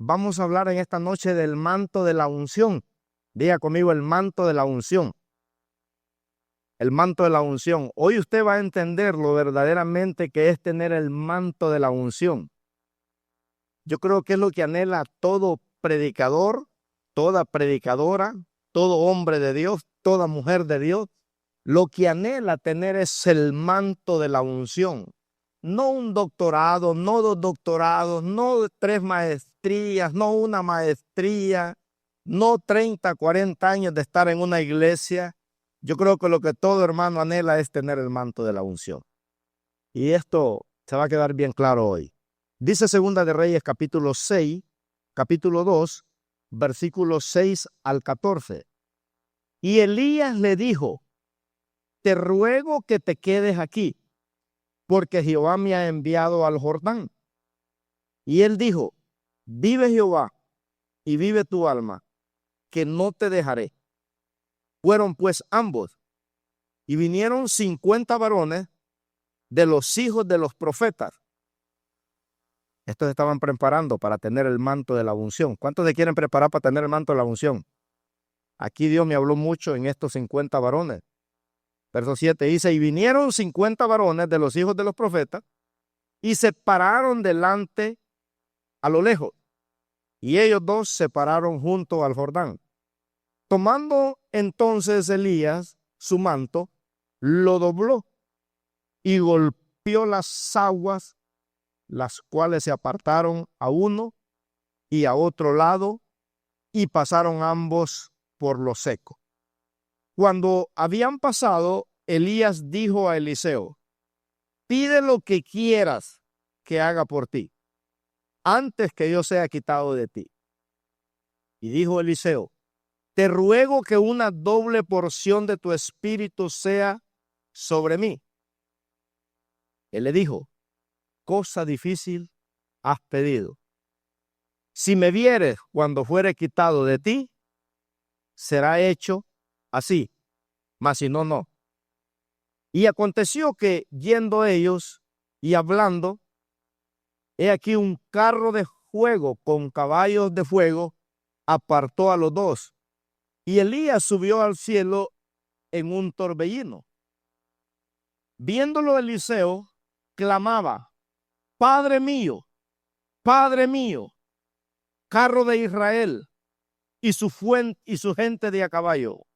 vamos a hablar en esta noche del manto de la unción. Diga conmigo, el manto de la unción. El manto de la unción. Hoy usted va a entender lo verdaderamente que es tener el manto de la unción. Yo creo que es lo que anhela todo predicador, toda predicadora, todo hombre de Dios, toda mujer de Dios. Lo que anhela tener es el manto de la unción. No un doctorado, no 2 doctorados, no 3 maestrías, no una maestría, no 30, 40 años de estar en una iglesia. Yo creo que lo que todo hermano anhela es tener el manto de la unción. Y esto se va a quedar bien claro hoy. Dice Segunda de Reyes capítulo 6, capítulo 2, versículos 6 al 14. Y Elías le dijo: te ruego que te quedes aquí, porque Jehová me ha enviado al Jordán. Y él dijo: vive Jehová y vive tu alma, que no te dejaré. Fueron pues ambos, y vinieron 50 varones de los hijos de los profetas. Estos estaban preparando para tener el manto de la unción. ¿Cuántos se quieren preparar para tener el manto de la unción? Aquí Dios me habló mucho en estos 50 varones. Verso 7 dice: y vinieron 50 varones de los hijos de los profetas, y se pararon delante a lo lejos, y ellos dos se pararon junto al Jordán. Tomando entonces Elías su manto, lo dobló y golpeó las aguas, las cuales se apartaron a uno y a otro lado, y pasaron ambos por lo seco. Cuando habían pasado, Elías dijo a Eliseo: pide lo que quieras que haga por ti, antes que yo sea quitado de ti. Y dijo Eliseo: te ruego que una doble porción de tu espíritu sea sobre mí. Él le dijo: cosa difícil has pedido. Si me vieres cuando fuere quitado de ti, será hecho así, mas si no, no. Y aconteció que, yendo ellos y hablando, he aquí un carro de fuego con caballos de fuego apartó a los dos, y Elías subió al cielo en un torbellino. Viéndolo Eliseo, clamaba: Padre mío, carro de Israel y su gente de a caballo.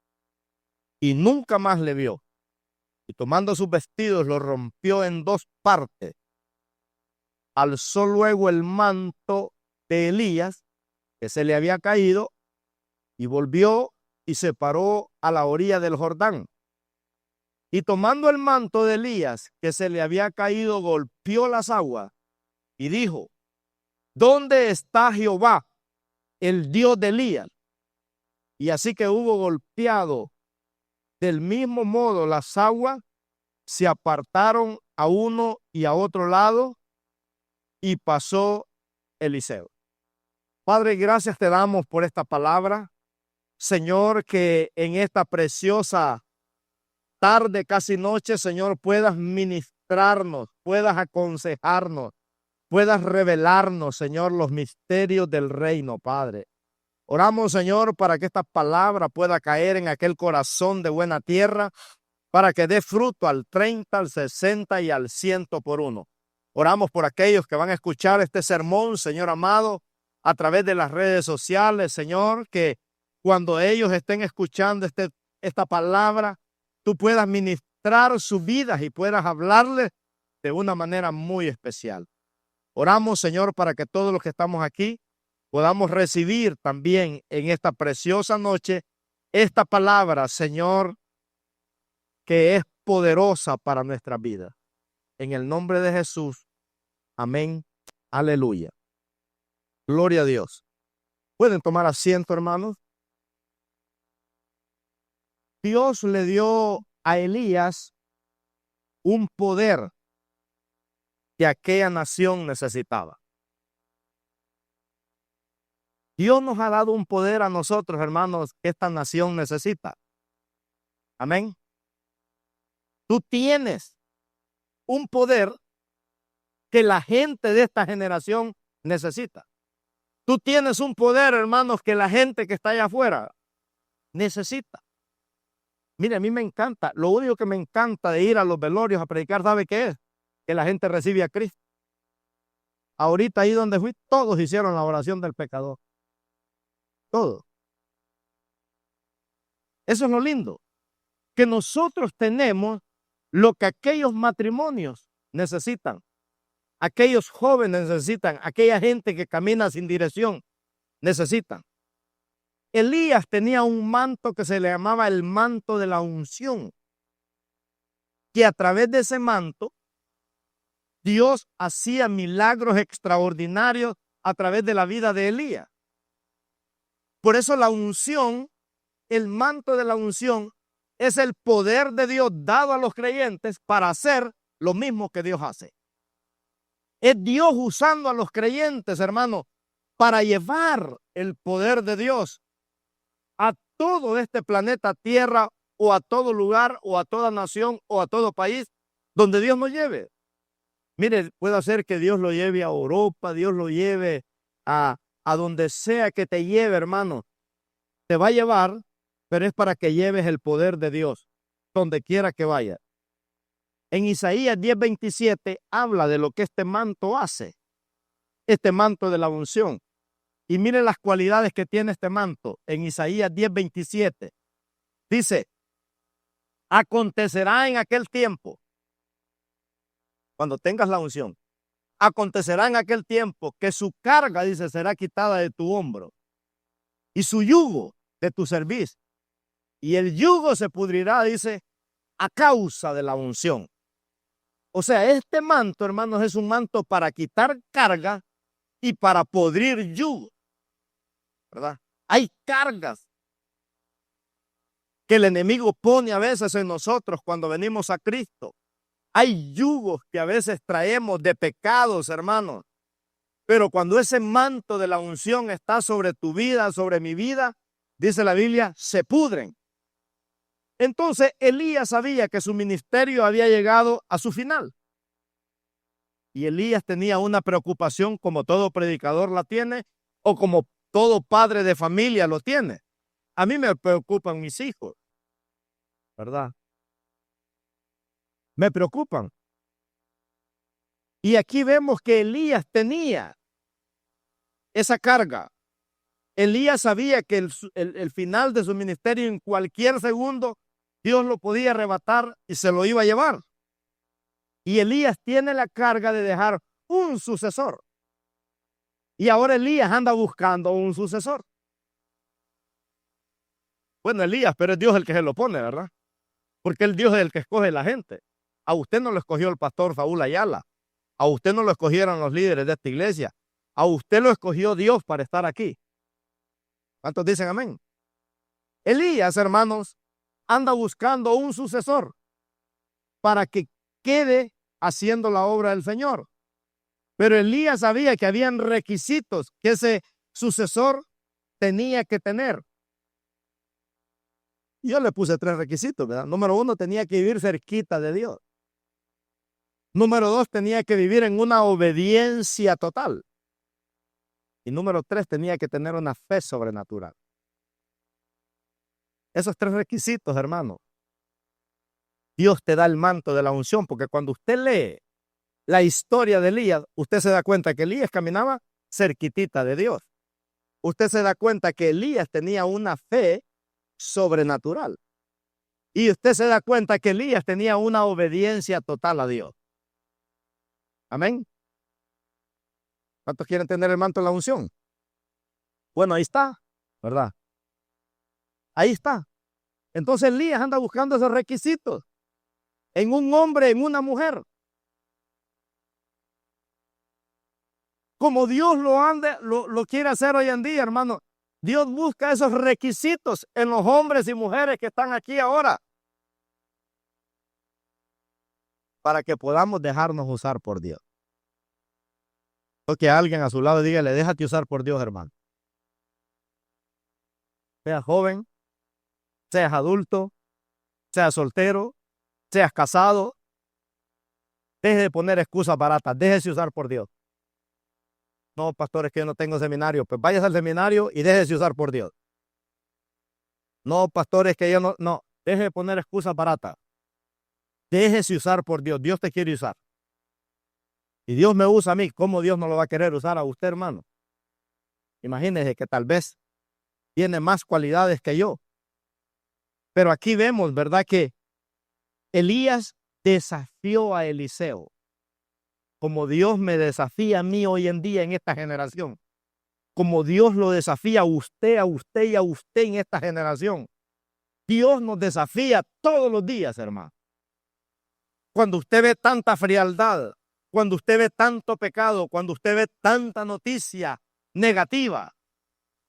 Y nunca más le vio. Y tomando sus vestidos, los rompió en 2 partes. Alzó luego el manto de Elías, que se le había caído, y volvió y se paró a la orilla del Jordán. Y tomando el manto de Elías, que se le había caído, golpeó las aguas y dijo: ¿dónde está Jehová, el Dios de Elías? Y así que hubo golpeado del mismo modo las aguas, se apartaron a uno y a otro lado, y pasó Eliseo. Padre, gracias te damos por esta palabra. Señor, que en esta preciosa tarde, casi noche, Señor, puedas ministrarnos, puedas aconsejarnos, puedas revelarnos, Señor, los misterios del reino, Padre. Oramos, Señor, para que esta palabra pueda caer en aquel corazón de buena tierra, para que dé fruto al 30, al 60 y al 100 por uno. Oramos por aquellos que van a escuchar este sermón, Señor amado, a través de las redes sociales, Señor, que cuando ellos estén escuchando esta palabra, tú puedas ministrar sus vidas y puedas hablarles de una manera muy especial. Oramos, Señor, para que todos los que estamos aquí podamos recibir también en esta preciosa noche esta palabra, Señor, que es poderosa para nuestra vida. En el nombre de Jesús. Amén. Aleluya. Gloria a Dios. ¿Pueden tomar asiento, hermanos? Dios le dio a Elías un poder que aquella nación necesitaba. Dios nos ha dado un poder a nosotros, hermanos, que esta nación necesita. Amén. Tú tienes un poder que la gente de esta generación necesita. Tú tienes un poder, hermanos, que la gente que está allá afuera necesita. Mire, a mí me encanta, lo único que me encanta de ir a los velorios a predicar, ¿sabe qué es? Que la gente recibe a Cristo. Ahorita ahí donde fui, todos hicieron la oración del pecador. Todos. Eso es lo lindo, que nosotros tenemos lo que aquellos matrimonios necesitan, aquellos jóvenes necesitan, aquella gente que camina sin dirección necesitan. Elías tenía un manto que se le llamaba el manto de la unción, que a través de ese manto Dios hacía milagros extraordinarios a través de la vida de Elías. Por eso la unción, el manto de la unción, es el poder de Dios dado a los creyentes para hacer lo mismo que Dios hace. Es Dios usando a los creyentes, hermano, para llevar el poder de Dios a todo este planeta Tierra, o a todo lugar, o a toda nación, o a todo país donde Dios nos lleve. Mire, puede ser que Dios lo lleve a Europa, Dios lo lleve a donde sea que te lleve, hermano. Te va a llevar, pero es para que lleves el poder de Dios donde quiera que vaya. En Isaías 10:27 habla de lo que este manto hace, este manto de la unción. Y mire las cualidades que tiene este manto. En Isaías 10:27 dice: acontecerá en aquel tiempo, cuando tengas la unción, acontecerá en aquel tiempo que su carga, dice, será quitada de tu hombro y su yugo de tu cerviz. Y el yugo se pudrirá, dice, a causa de la unción. O sea, este manto, hermanos, es un manto para quitar carga y para podrir yugo, ¿verdad? Hay cargas que el enemigo pone a veces en nosotros cuando venimos a Cristo. Hay yugos que a veces traemos de pecados, hermanos. Pero cuando ese manto de la unción está sobre tu vida, sobre mi vida, dice la Biblia, se pudren. Entonces Elías sabía que su ministerio había llegado a su final. Y Elías tenía una preocupación, como todo predicador la tiene, o como todo padre de familia lo tiene. A mí me preocupan mis hijos, ¿verdad? Me preocupan. Y aquí vemos que Elías tenía esa carga. Elías sabía que el final de su ministerio, en cualquier segundo, Dios lo podía arrebatar y se lo iba a llevar. Y Elías tiene la carga de dejar un sucesor. Y ahora Elías anda buscando un sucesor. Bueno, Elías, pero es Dios el que se lo pone, ¿verdad? Porque el Dios es el que escoge la gente. A usted no lo escogió el pastor Saúl Ayala. A usted no lo escogieron los líderes de esta iglesia. A usted lo escogió Dios para estar aquí. ¿Cuántos dicen amén? Elías, hermanos, anda buscando un sucesor para que quede haciendo la obra del Señor. Pero Elías sabía que habían requisitos que ese sucesor tenía que tener. Yo le puse 3 requisitos, ¿verdad? Número 1, tenía que vivir cerquita de Dios. Número 2, tenía que vivir en una obediencia total. Y número 3, tenía que tener una fe sobrenatural. Esos 3 requisitos, hermano, Dios te da el manto de la unción, porque cuando usted lee la historia de Elías, usted se da cuenta que Elías caminaba cerquitita de Dios. Usted se da cuenta que Elías tenía una fe sobrenatural. Y usted se da cuenta que Elías tenía una obediencia total a Dios. Amén. ¿Cuántos quieren tener el manto de la unción? Bueno, ahí está, ¿verdad? Ahí está. Entonces Elías anda buscando esos requisitos en un hombre, en una mujer. Como Dios lo quiere hacer hoy en día, hermano. Dios busca esos requisitos en los hombres y mujeres que están aquí ahora, para que podamos dejarnos usar por Dios. Que alguien a su lado dígale, déjate usar por Dios, hermano. Seas joven, seas adulto, seas soltero, seas casado, deje de poner excusas baratas, déjese usar por Dios. No, pastor, es que yo no tengo seminario. Pues vayas al seminario y déjese usar por Dios. No, pastor, es que yo no, deje de poner excusas baratas. Déjese usar por Dios. Dios te quiere usar. Y Dios me usa a mí. ¿Cómo Dios no lo va a querer usar a usted, hermano? Imagínese que tal vez tiene más cualidades que yo. Pero aquí vemos, ¿verdad? Que Elías desafió a Eliseo. Como Dios me desafía a mí hoy en día en esta generación. Como Dios lo desafía a usted y a usted en esta generación. Dios nos desafía todos los días, hermano. Cuando usted ve tanta frialdad, cuando usted ve tanto pecado, cuando usted ve tanta noticia negativa,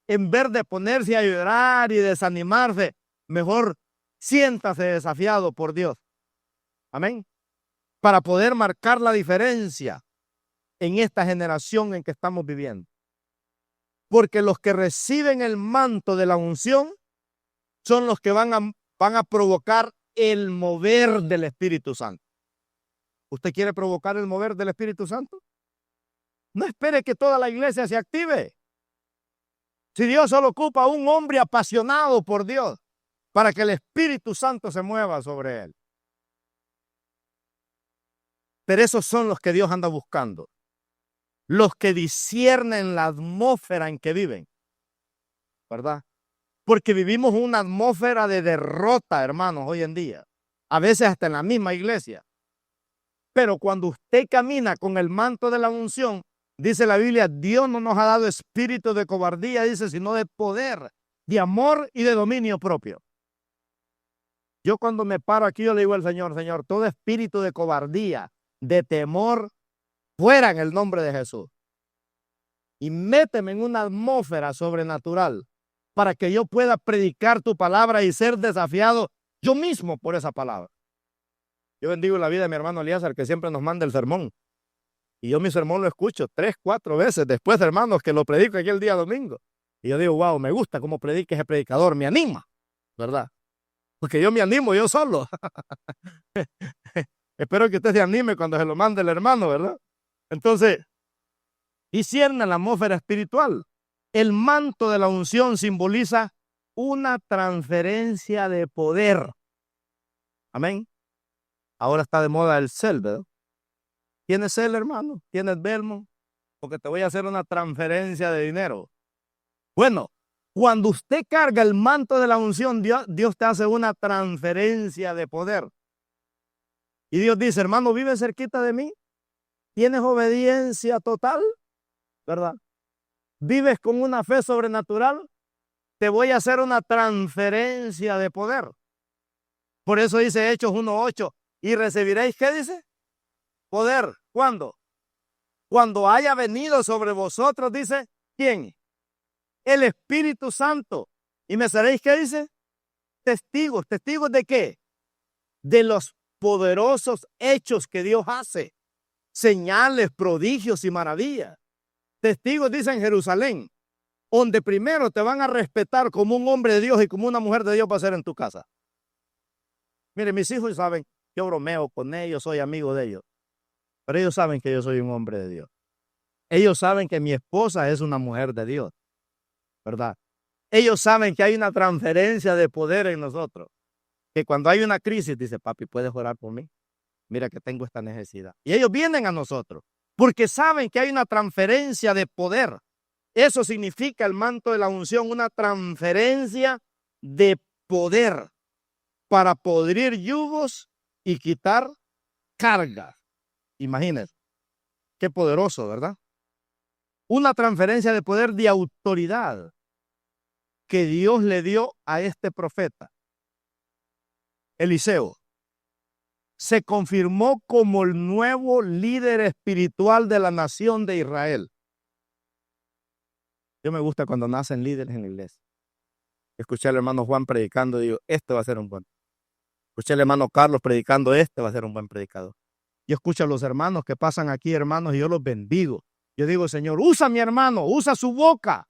en vez de ponerse a llorar y desanimarse, mejor siéntase desafiado por Dios. Amén. Para poder marcar la diferencia en esta generación en que estamos viviendo. Porque los que reciben el manto de la unción son los que van a provocar el mover del Espíritu Santo. ¿Usted quiere provocar el mover del Espíritu Santo? No espere que toda la iglesia se active. Si Dios solo ocupa a un hombre apasionado por Dios para que el Espíritu Santo se mueva sobre él. Pero esos son los que Dios anda buscando. Los que disciernen la atmósfera en que viven. ¿Verdad? Porque vivimos una atmósfera de derrota, hermanos, hoy en día. A veces hasta en la misma iglesia. Pero cuando usted camina con el manto de la unción, dice la Biblia, Dios no nos ha dado espíritu de cobardía, dice, sino de poder, de amor y de dominio propio. Yo cuando me paro aquí, yo le digo al Señor, Señor, todo espíritu de cobardía, de temor, fuera en el nombre de Jesús. Y méteme en una atmósfera sobrenatural para que yo pueda predicar tu palabra y ser desafiado yo mismo por esa palabra. Yo bendigo la vida de mi hermano Elías, que siempre nos manda el sermón. Y yo mi sermón lo escucho 3, 4 veces después, hermanos, que lo predico aquí el día domingo. Y yo digo, wow, me gusta cómo predica ese predicador, me anima, ¿verdad? Porque yo me animo yo solo. Espero que usted se anime cuando se lo mande el hermano, ¿verdad? Entonces, discierne la atmósfera espiritual. El manto de la unción simboliza una transferencia de poder. Amén. Ahora está de moda el cel, ¿verdad? ¿Tienes cel, hermano? ¿Tienes Belmont? Porque te voy a hacer una transferencia de dinero. Bueno, cuando usted carga el manto de la unción, Dios te hace una transferencia de poder. Y Dios dice, hermano, ¿vives cerquita de mí? ¿Tienes obediencia total? ¿Verdad? ¿Vives con una fe sobrenatural? Te voy a hacer una transferencia de poder. Por eso dice Hechos 1:8, y recibiréis, ¿qué dice? Poder. ¿Cuándo? Cuando haya venido sobre vosotros, dice, ¿quién? El Espíritu Santo. Y me seréis, ¿qué dice? Testigos. ¿Testigos de qué? De los poderosos hechos que Dios hace. Señales, prodigios y maravillas. Testigos, dice en Jerusalén, donde primero te van a respetar como un hombre de Dios y como una mujer de Dios va a ser en tu casa. Mire, mis hijos saben, yo bromeo con ellos, soy amigo de ellos. Pero ellos saben que yo soy un hombre de Dios. Ellos saben que mi esposa es una mujer de Dios, ¿verdad? Ellos saben que hay una transferencia de poder en nosotros. Que cuando hay una crisis, dice, papi, ¿puedes orar por mí? Mira que tengo esta necesidad. Y ellos vienen a nosotros porque saben que hay una transferencia de poder. Eso significa el manto de la unción, una transferencia de poder para podrir yugos y quitar cargas. Imagínense, qué poderoso, ¿verdad? Una transferencia de poder, de autoridad que Dios le dio a este profeta, Eliseo. Se confirmó como el nuevo líder espiritual de la nación de Israel. Yo me gusta cuando nacen líderes en la iglesia. Escuché al hermano Juan predicando y digo, este va a ser un buen. Escuché al hermano Carlos predicando, este va a ser un buen predicador. Yo escucho a los hermanos que pasan aquí, hermanos, y yo los bendigo. Yo digo, Señor, usa a mi hermano, usa su boca,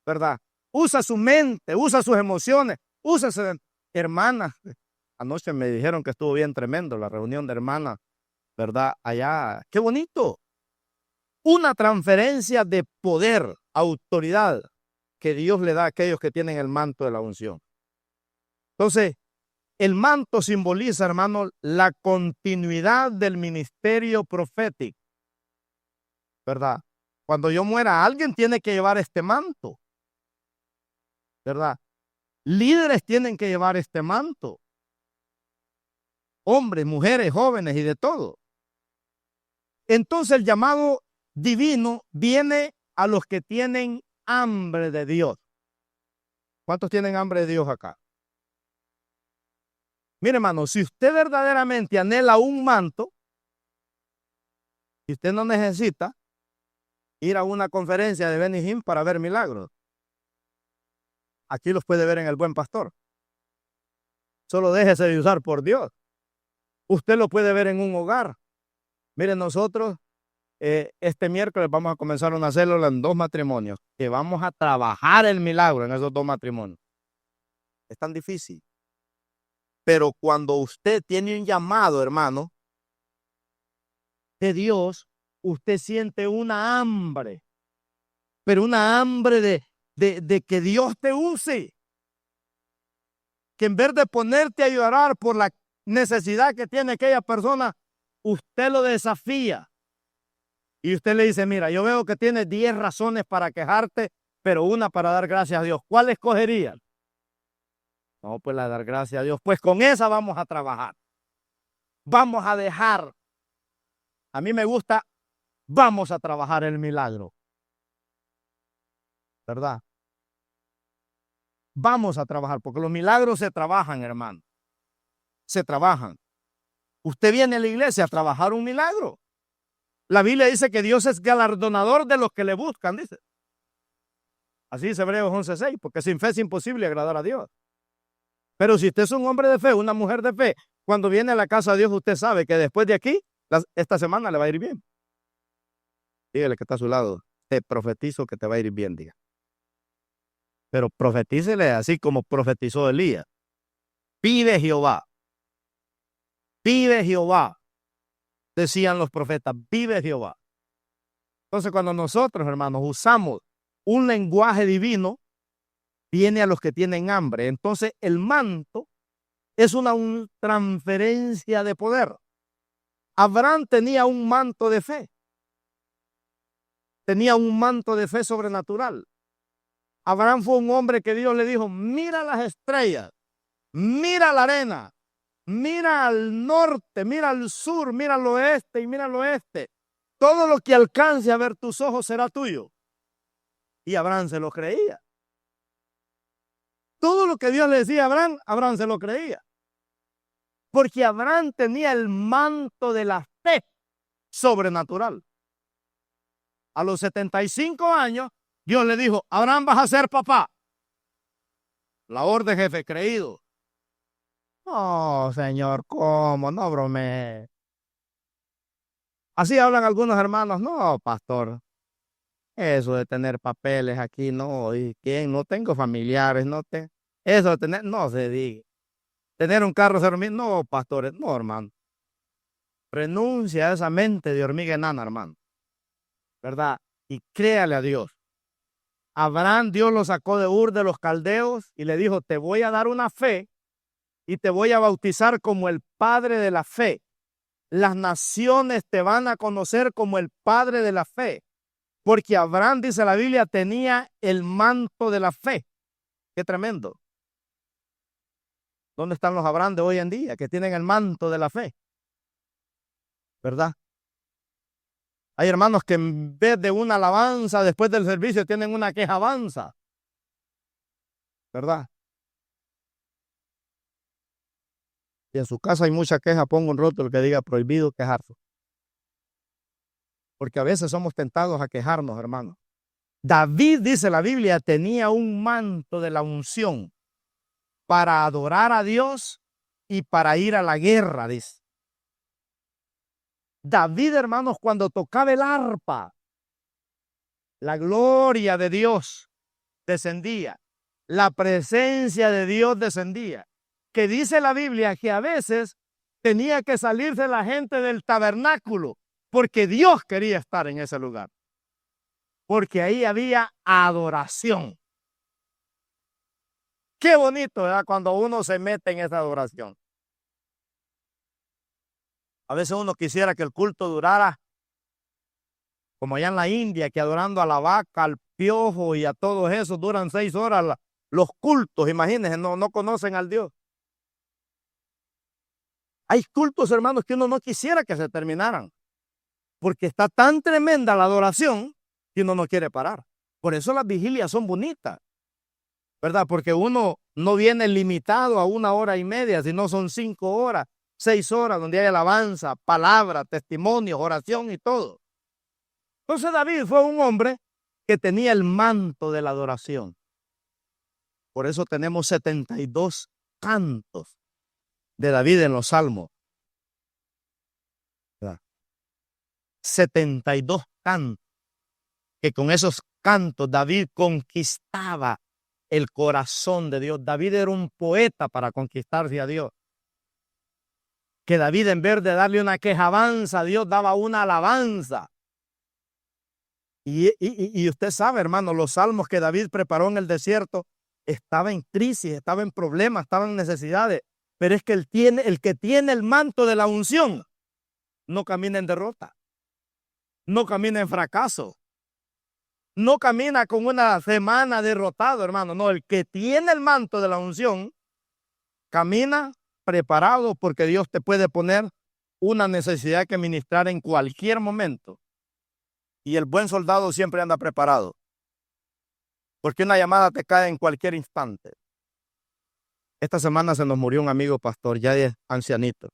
¿verdad? Usa su mente, usa sus emociones, usa su hermana. Anoche me dijeron que estuvo bien tremendo la reunión de hermanas, ¿verdad? Allá, qué bonito. una transferencia de poder, autoridad que Dios le da a aquellos que tienen el manto de la unción. Entonces, el manto simboliza, hermano, la continuidad del ministerio profético, ¿verdad? Cuando yo muera, alguien tiene que llevar este manto, ¿verdad? Líderes tienen que llevar este manto. Hombres, mujeres, jóvenes y de todo. Entonces el llamado divino viene a los que tienen hambre de Dios. ¿Cuántos tienen hambre de Dios acá? Mire, hermano, si usted verdaderamente anhela un manto, y usted no necesita ir a una conferencia de Benny Hinn para ver milagros. Aquí los puede ver en el Buen Pastor. Solo déjese de usar por Dios. Usted lo puede ver en un hogar. Miren, nosotros este miércoles vamos a comenzar una célula en 2 matrimonios, que vamos a trabajar el milagro en esos 2 matrimonios. Es tan difícil. Pero cuando usted tiene un llamado, hermano, de Dios, usted siente una hambre, pero una hambre de que Dios te use. Que en vez de ponerte a llorar por la necesidad que tiene aquella persona, usted lo desafía. Y usted le dice, mira, yo veo que tienes 10 razones para quejarte, pero una para dar gracias a Dios. ¿Cuál escogerías? No, pues la de dar gracias a Dios. Pues con esa vamos a trabajar. Vamos a dejar. A mí me gusta, vamos a trabajar el milagro. ¿Verdad? Vamos a trabajar, porque los milagros se trabajan, hermano. Se trabajan. Usted viene a la iglesia a trabajar un milagro. La Biblia dice que Dios es galardonador de los que le buscan, dice. Así dice Hebreos 11:6, porque sin fe es imposible agradar a Dios. Pero si usted es un hombre de fe, una mujer de fe, cuando viene a la casa de Dios, usted sabe que después de aquí, esta semana le va a ir bien. Dígale que está a su lado, te profetizo que te va a ir bien, diga. Pero profetícele así como profetizó Elías. Vive Jehová. Vive Jehová. Decían los profetas, vive Jehová. Entonces, cuando nosotros, hermanos, usamos un lenguaje divino, viene a los que tienen hambre. Entonces, el manto es una transferencia de poder. Abraham tenía un manto de fe. Tenía un manto de fe sobrenatural. Abraham fue un hombre que Dios le dijo, mira las estrellas, mira la arena, mira al norte, mira al sur, mira al oeste y mira al oeste. Todo lo que alcance a ver tus ojos será tuyo. Y Abraham se lo creía. Todo lo que Dios le decía a Abraham, Abraham se lo creía. Porque Abraham tenía el manto de la fe sobrenatural. A los 75 años, Dios le dijo, Abraham, vas a ser papá. La orden, jefe, creído. No, señor, ¿cómo? No bromee. Así hablan algunos hermanos. No, pastor, eso de tener papeles aquí, no. ¿Y quién? No tengo familiares, no tengo. Eso de tener, no se diga. Tener un carro, no, pastores, no, hermano. Renuncia a esa mente de hormiga enana, hermano. ¿Verdad? Y créale a Dios. Abraham, Dios lo sacó de Ur de los Caldeos y le dijo, te voy a dar una fe y te voy a bautizar como el padre de la fe. Las naciones te van a conocer como el padre de la fe. Porque Abraham, dice la Biblia, tenía el manto de la fe. Qué tremendo. ¿Dónde están los Abraham de hoy en día que tienen el manto de la fe? ¿Verdad? Hay hermanos que en vez de una alabanza después del servicio tienen una quejabanza. ¿Verdad? Si en su casa hay mucha queja, ponga un rótulo que diga prohibido quejarse. Porque a veces somos tentados a quejarnos, hermanos. David, dice la Biblia, tenía un manto de la unción para adorar a Dios y para ir a la guerra, dice. David, hermanos, cuando tocaba el arpa, la gloria de Dios descendía, la presencia de Dios descendía. Que dice la Biblia que a veces tenía que salirse la gente del tabernáculo porque Dios quería estar en ese lugar, porque ahí había adoración. Qué bonito, ¿verdad? Cuando uno se mete en esa adoración. A veces uno quisiera que el culto durara como allá en la India, que adorando a la vaca, al piojo y a todos esos duran 6 horas los cultos. Imagínense, no conocen al Dios. Hay cultos, hermanos, que uno no quisiera que se terminaran, porque está tan tremenda la adoración que uno no quiere parar. Por eso las vigilias son bonitas, ¿verdad? Porque uno no viene limitado a 1 hora y media, sino son 5 horas, 6 horas, donde hay alabanza, palabra, testimonios, oración y todo. Entonces David fue un hombre que tenía el manto de la adoración. Por eso tenemos 72 cantos de David en los Salmos. 72 cantos, que con esos cantos David conquistaba el corazón de Dios. David era un poeta para conquistarse a Dios. Que David, en vez de darle una quejabanza a Dios, daba una alabanza. Y usted sabe, hermano, los salmos que David preparó en el desierto, estaba en crisis, estaba en problemas, estaba en necesidades. Pero es que el que tiene el manto de la unción no camina en derrota, no camina en fracaso, no camina con una semana derrotado, hermano. No, el que tiene el manto de la unción camina preparado, porque Dios te puede poner una necesidad que ministrar en cualquier momento. Y el buen soldado siempre anda preparado, porque una llamada te cae en cualquier instante. Esta semana se nos murió un amigo pastor, ya es ancianito,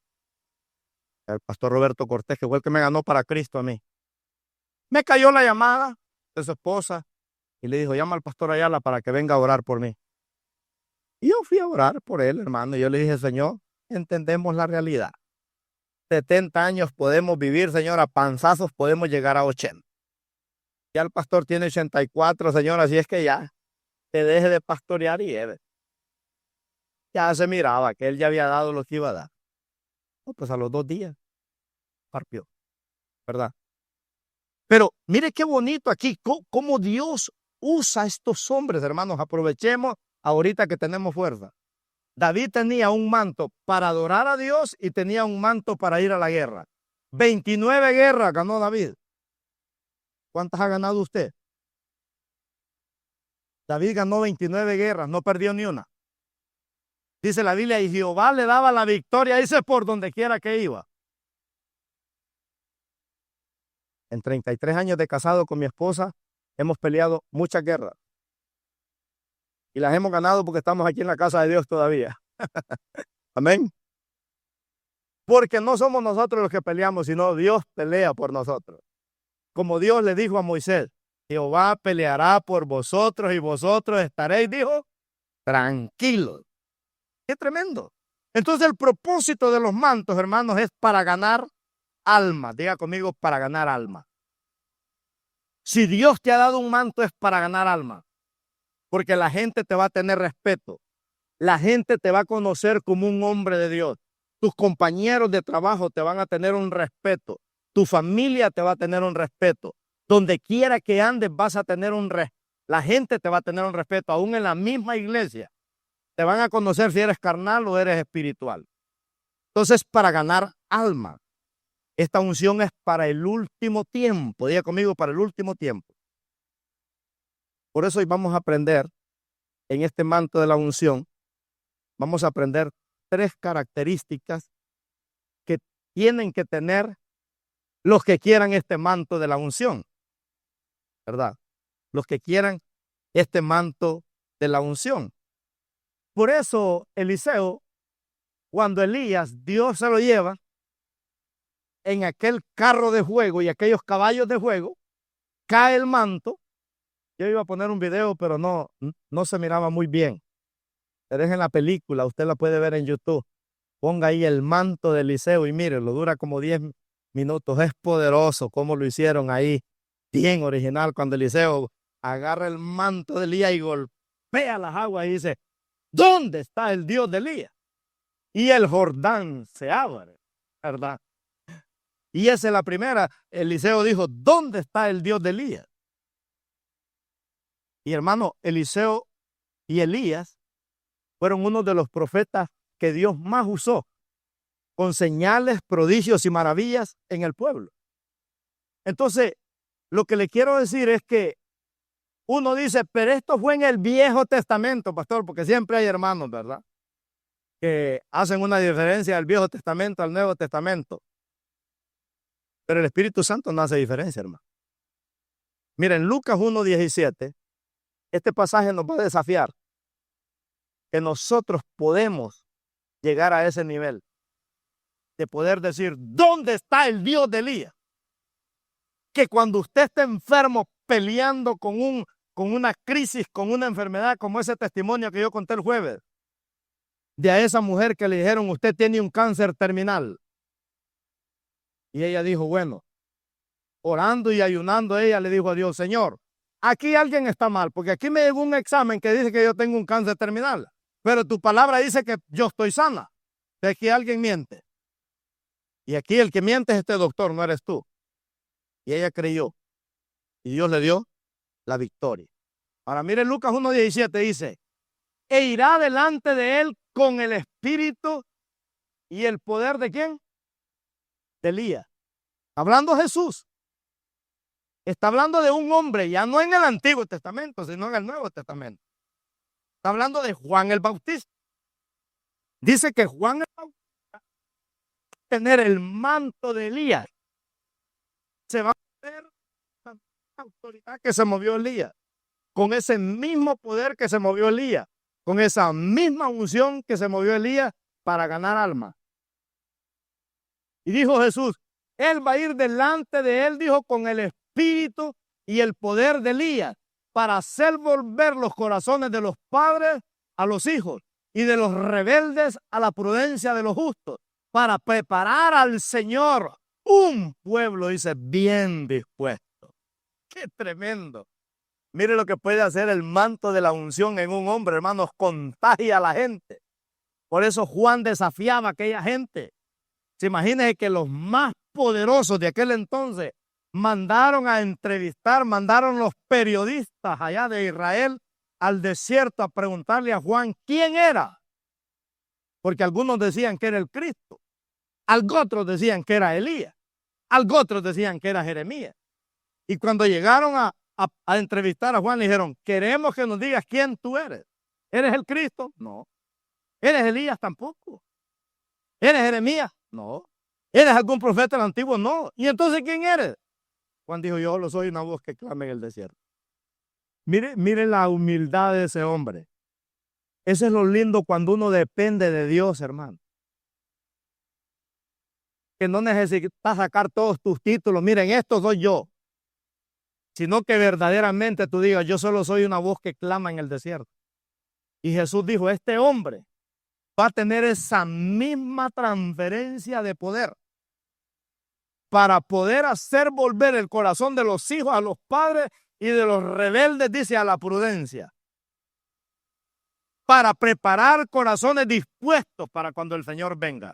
el pastor Roberto Cortés, que fue el que me ganó para Cristo a mí. Me cayó la llamada de su esposa y le dijo: llama al pastor Ayala para que venga a orar por mí. Y yo fui a orar por él, hermano. Y yo le dije: Señor, entendemos la realidad. 70 años podemos vivir, Señor, a panzazos podemos llegar a 80. Ya el pastor tiene 84, Señor, así es que ya te deje de pastorear y lleve. Ya se miraba que él ya había dado lo que iba a dar. No, pues a los 2 días partió, ¿verdad? Pero mire qué bonito aquí, cómo Dios usa a estos hombres, hermanos. Aprovechemos ahorita que tenemos fuerza. David tenía un manto para adorar a Dios y tenía un manto para ir a la guerra. 29 guerras ganó David. ¿Cuántas ha ganado usted? David ganó 29 guerras, no perdió ni una. Dice la Biblia, y Jehová le daba la victoria, dice, por donde quiera que iba. En 33 años de casado con mi esposa, hemos peleado muchas guerras. Y las hemos ganado porque estamos aquí en la casa de Dios todavía. Amén. Porque no somos nosotros los que peleamos, sino Dios pelea por nosotros. Como Dios le dijo a Moisés: Jehová peleará por vosotros y vosotros estaréis, dijo, tranquilos. ¡Qué tremendo! Entonces el propósito de los mantos, hermanos, es para ganar alma. Diga conmigo: para ganar alma. Si Dios te ha dado un manto, es para ganar alma. Porque la gente te va a tener respeto. La gente te va a conocer como un hombre de Dios. Tus compañeros de trabajo te van a tener un respeto. Tu familia te va a tener un respeto. Donde quiera que andes vas a tener un respeto. La gente te va a tener un respeto. Aún en la misma iglesia te van a conocer si eres carnal o eres espiritual. Entonces, para ganar alma. Esta unción es para el último tiempo. Diga conmigo: para el último tiempo. Por eso hoy vamos a aprender en este manto de la unción. Vamos a aprender 3 características que tienen que tener los que quieran este manto de la unción, ¿verdad? Los que quieran este manto de la unción. Por eso Eliseo, cuando Elías, Dios se lo lleva en aquel carro de fuego y aquellos caballos de fuego, cae el manto. Yo iba a poner un video, pero no se miraba muy bien. Pero es en la película, usted la puede ver en YouTube. Ponga ahí el manto de Eliseo y mire, lo dura como 10 minutos. Es poderoso cómo lo hicieron ahí, bien original. Cuando Eliseo agarra el manto de Elías y golpea las aguas y dice: ¿dónde está el Dios de Elías? Y el Jordán se abre, ¿verdad? Y esa es la primera. Eliseo dijo, ¿dónde está el Dios de Elías? Y hermano, Eliseo y Elías fueron uno de los profetas que Dios más usó con señales, prodigios y maravillas en el pueblo. Entonces, lo que le quiero decir es que uno dice, pero esto fue en el Viejo Testamento, pastor, porque siempre hay hermanos, ¿verdad?, que hacen una diferencia del Viejo Testamento al Nuevo Testamento. Pero el Espíritu Santo no hace diferencia, hermano. Miren, Lucas 1:17, este pasaje nos va a desafiar que nosotros podemos llegar a ese nivel de poder decir, ¿dónde está el Dios de Elías? Que cuando usted esté enfermo peleando con una crisis, con una enfermedad, como ese testimonio que yo conté el jueves, de a esa mujer que le dijeron, usted tiene un cáncer terminal. Y ella dijo, bueno, orando y ayunando, ella le dijo a Dios, Señor, aquí alguien está mal, porque aquí me llegó un examen que dice que yo tengo un cáncer terminal, pero tu palabra dice que yo estoy sana. De aquí alguien miente. Y aquí el que miente es este doctor, no eres tú. Y ella creyó. Y Dios le dio la victoria. Ahora mire, Lucas 1:17 dice, e irá delante de él con el espíritu y el poder ¿de quién? De Elías. Hablando Jesús. Está hablando de un hombre, ya no en el Antiguo Testamento, sino en el Nuevo Testamento. Está hablando de Juan el Bautista. Dice que Juan el Bautista tener el manto de Elías. Se va a ver la autoridad que se movió Elías, con ese mismo poder que se movió Elías, con esa misma unción que se movió Elías para ganar almas. Y dijo Jesús, él va a ir delante de él, dijo, con el espíritu y el poder de Elías, para hacer volver los corazones de los padres a los hijos y de los rebeldes a la prudencia de los justos, para preparar al Señor un pueblo, dice, bien dispuesto. ¡Qué tremendo! Mire lo que puede hacer el manto de la unción en un hombre, hermanos, contagia a la gente. Por eso Juan desafiaba a aquella gente. Se imaginen que los más poderosos de aquel entonces mandaron a entrevistar, mandaron los periodistas allá de Israel al desierto a preguntarle a Juan quién era. Porque algunos decían que era el Cristo, otros decían que era Elías, otros decían que era Jeremías. Y cuando llegaron a entrevistar a Juan, le dijeron, queremos que nos digas quién tú eres. ¿Eres el Cristo? No. ¿Eres Elías? Tampoco. ¿Eres Jeremías? No. ¿Eres algún profeta del antiguo? No. ¿Y entonces quién eres? Juan dijo, yo lo soy una voz que clama en el desierto. Mire la humildad de ese hombre. Eso es lo lindo cuando uno depende de Dios, hermano. Que no necesitas sacar todos tus títulos. Miren, esto soy yo. Sino que verdaderamente tú digas, yo solo soy una voz que clama en el desierto. Y Jesús dijo, este hombre va a tener esa misma transferencia de poder para poder hacer volver el corazón de los hijos a los padres y de los rebeldes, dice, a la prudencia. Para preparar corazones dispuestos para cuando el Señor venga.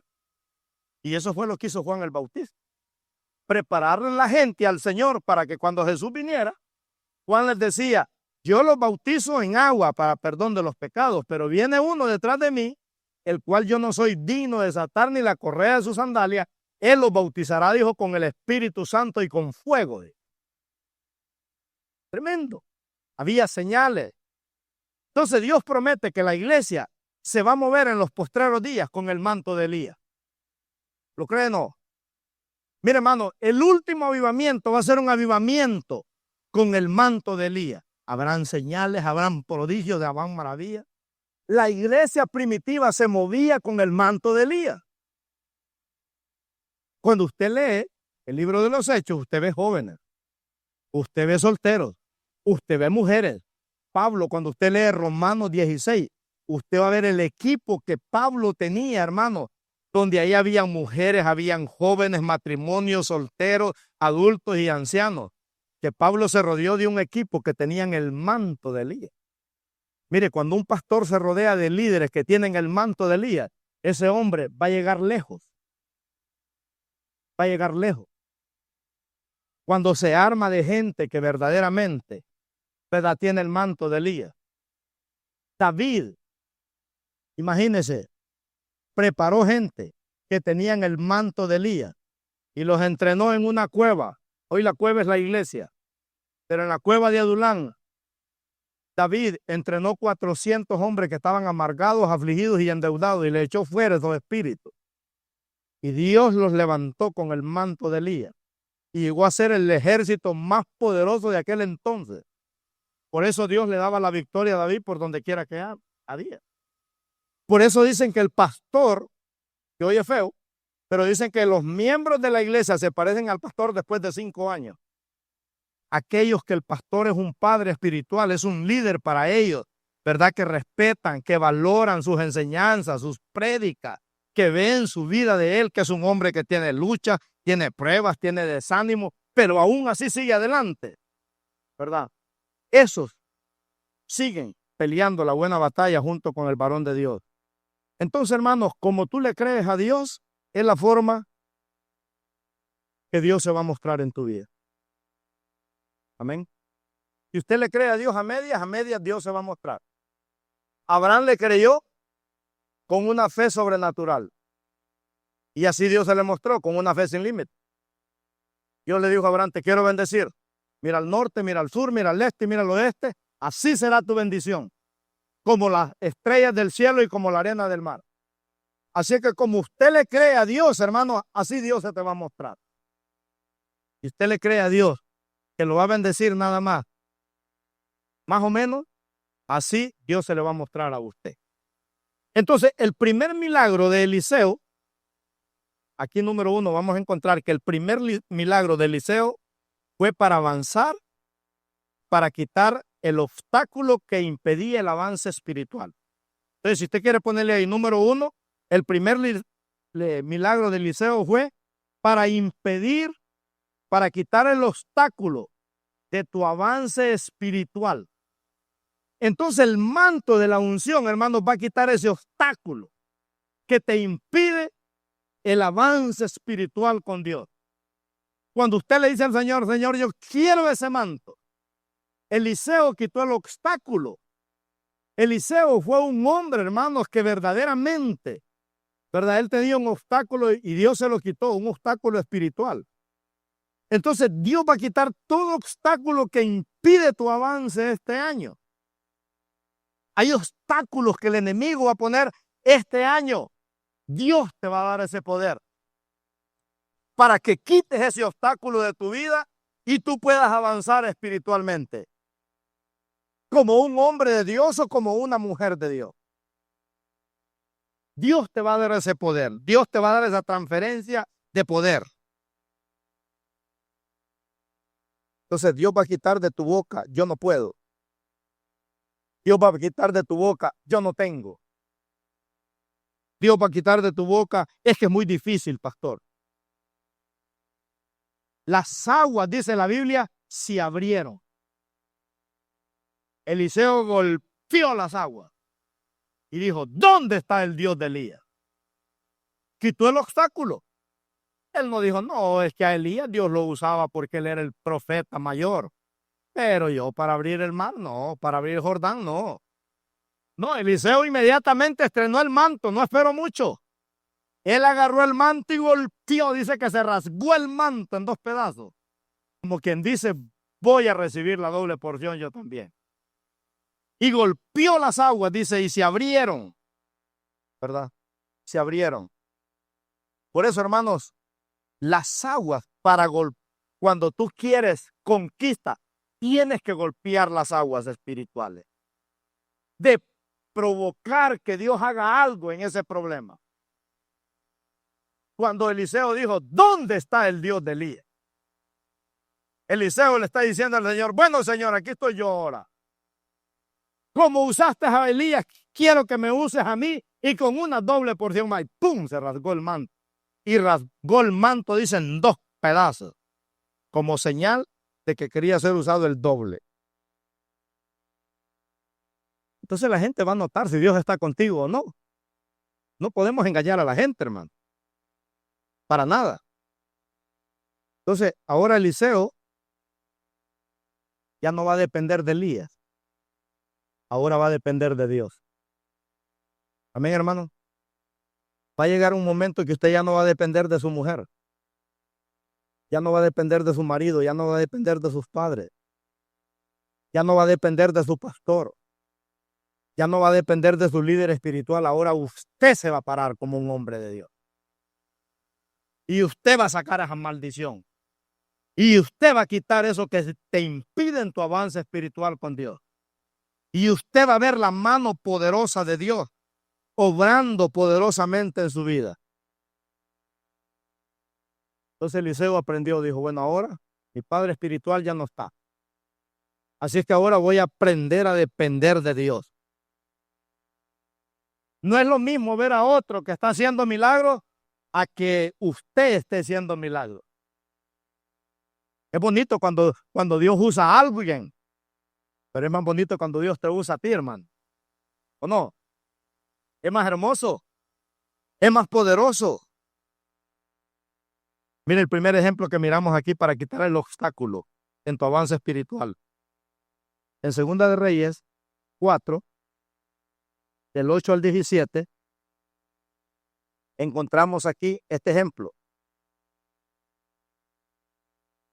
Y eso fue lo que hizo Juan el Bautista. Prepararle la gente al Señor para que cuando Jesús viniera, Juan les decía, yo los bautizo en agua para perdón de los pecados, pero viene uno detrás de mí, el cual yo no soy digno de desatar ni la correa de sus sandalias. Él los bautizará, dijo, con el Espíritu Santo y con fuego. Tremendo. Había señales. Entonces Dios promete que la iglesia se va a mover en los postreros días con el manto de Elías. ¿Lo cree o no? Mire, hermano, el último avivamiento va a ser un avivamiento con el manto de Elías. Habrán señales, habrán prodigios, habrán maravillas. La iglesia primitiva se movía con el manto de Elías. Cuando usted lee el libro de los Hechos, usted ve jóvenes, usted ve solteros, usted ve mujeres. Pablo, cuando usted lee Romanos 16, usted va a ver el equipo que Pablo tenía, hermano, donde ahí habían mujeres, habían jóvenes, matrimonios, solteros, adultos y ancianos. Que Pablo se rodeó de un equipo que tenían el manto de Elías. Mire, cuando un pastor se rodea de líderes que tienen el manto de Elías, ese hombre va a llegar lejos. va a llegar lejos. Cuando se arma de gente que verdaderamente, ¿verdad?, tiene el manto de Elías. David, imagínense, preparó gente que tenían el manto de Elías y los entrenó en una cueva. Hoy la cueva es la iglesia, pero en la cueva de Adulán, David entrenó 400 hombres que estaban amargados, afligidos y endeudados y le echó fuera esos espíritus. Y Dios los levantó con el manto de Elías y llegó a ser el ejército más poderoso de aquel entonces. Por eso Dios le daba la victoria a David por donde quiera que había. Por eso dicen que el pastor, que hoy es feo, pero dicen que los miembros de la iglesia se parecen al pastor después de 5 años. Aquellos que el pastor es un padre espiritual, es un líder para ellos, ¿verdad? Que respetan, que valoran sus enseñanzas, sus prédicas, que ven su vida de él, que es un hombre que tiene lucha, tiene pruebas, tiene desánimo, pero aún así sigue adelante, ¿verdad? Esos siguen peleando la buena batalla junto con el varón de Dios. Entonces, hermanos, como tú le crees a Dios, es la forma que Dios se va a mostrar en tu vida. Amén. Si usted le cree a Dios a medias Dios se va a mostrar. Abraham le creyó con una fe sobrenatural. Y así Dios se le mostró con una fe sin límite. Dios le dijo a Abraham, te quiero bendecir. Mira al norte, mira al sur, mira al este y mira al oeste. Así será tu bendición. Como las estrellas del cielo y como la arena del mar. Así que como usted le cree a Dios, hermano, así Dios se te va a mostrar. Si usted le cree a Dios, que lo va a bendecir nada más o menos, así Dios se le va a mostrar a usted. Entonces, el primer milagro de Eliseo, aquí número 1, vamos a encontrar que el primer milagro de Eliseo fue para avanzar, para quitar el obstáculo que impedía el avance espiritual. Entonces, si usted quiere ponerle ahí número 1, el primer milagro de Eliseo fue para impedir, para quitar el obstáculo de tu avance espiritual. Entonces el manto de la unción, hermanos, va a quitar ese obstáculo que te impide el avance espiritual con Dios. Cuando usted le dice al Señor, Señor, yo quiero ese manto. Eliseo quitó el obstáculo. Eliseo fue un hombre, hermanos, que verdaderamente, ¿verdad? Él tenía un obstáculo y Dios se lo quitó, un obstáculo espiritual. Entonces Dios va a quitar todo obstáculo que impide tu avance este año. Hay obstáculos que el enemigo va a poner este año. Dios te va a dar ese poder para que quites ese obstáculo de tu vida y tú puedas avanzar espiritualmente. Como un hombre de Dios o como una mujer de Dios. Dios te va a dar ese poder. Dios te va a dar esa transferencia de poder. Entonces Dios va a quitar de tu boca, yo no puedo. Dios va a quitar de tu boca, yo no tengo. Dios va a quitar de tu boca, es que es muy difícil, pastor. Las aguas, dice la Biblia, se abrieron. Eliseo golpeó las aguas y dijo, ¿dónde está el Dios de Elías? Quitó el obstáculo. Él no dijo, no, es que a Elías Dios lo usaba porque él era el profeta mayor. Pero yo para abrir el mar, no, para abrir el Jordán, no. No, Eliseo inmediatamente estrenó el manto, no esperó mucho. Él agarró el manto y golpeó, dice que se rasgó el manto en 2 pedazos. Como quien dice, voy a recibir la doble porción yo también. Y golpeó las aguas, dice, y se abrieron. ¿Verdad? Se abrieron. Por eso, hermanos, las aguas cuando tú quieres conquista, tienes que golpear las aguas espirituales. De provocar que Dios haga algo en ese problema. Cuando Eliseo dijo, ¿dónde está el Dios de Elías? Eliseo le está diciendo al Señor, bueno, Señor, aquí estoy yo ahora. Como usaste a Elías, quiero que me uses a mí y con una doble porción más. Y ¡pum! Se rasgó el manto. Y rasgó el manto, dice, en 2 pedazos. Como señal de que quería ser usado el doble. Entonces la gente va a notar si Dios está contigo o no. No podemos engañar a la gente, hermano. Para nada. Entonces, ahora Eliseo ya no va a depender de Elías. Ahora va a depender de Dios. Amén, hermano. Va a llegar un momento que usted ya no va a depender de su mujer. Ya no va a depender de su marido. Ya no va a depender de sus padres. Ya no va a depender de su pastor. Ya no va a depender de su líder espiritual. Ahora usted se va a parar como un hombre de Dios. Y usted va a sacar esa maldición. Y usted va a quitar eso que te impide en tu avance espiritual con Dios. Y usted va a ver la mano poderosa de Dios obrando poderosamente en su vida. Entonces Eliseo aprendió, dijo, bueno, ahora mi padre espiritual ya no está. Así es que ahora voy a aprender a depender de Dios. No es lo mismo ver a otro que está haciendo milagros a que usted esté haciendo milagros. Es bonito cuando Dios usa a alguien, pero es más bonito cuando Dios te usa a ti, hermano. ¿O no? Es más hermoso, es más poderoso. Mire el primer ejemplo que miramos aquí para quitar el obstáculo en tu avance espiritual. En Segunda de Reyes 4, del 8 al 17, encontramos aquí este ejemplo.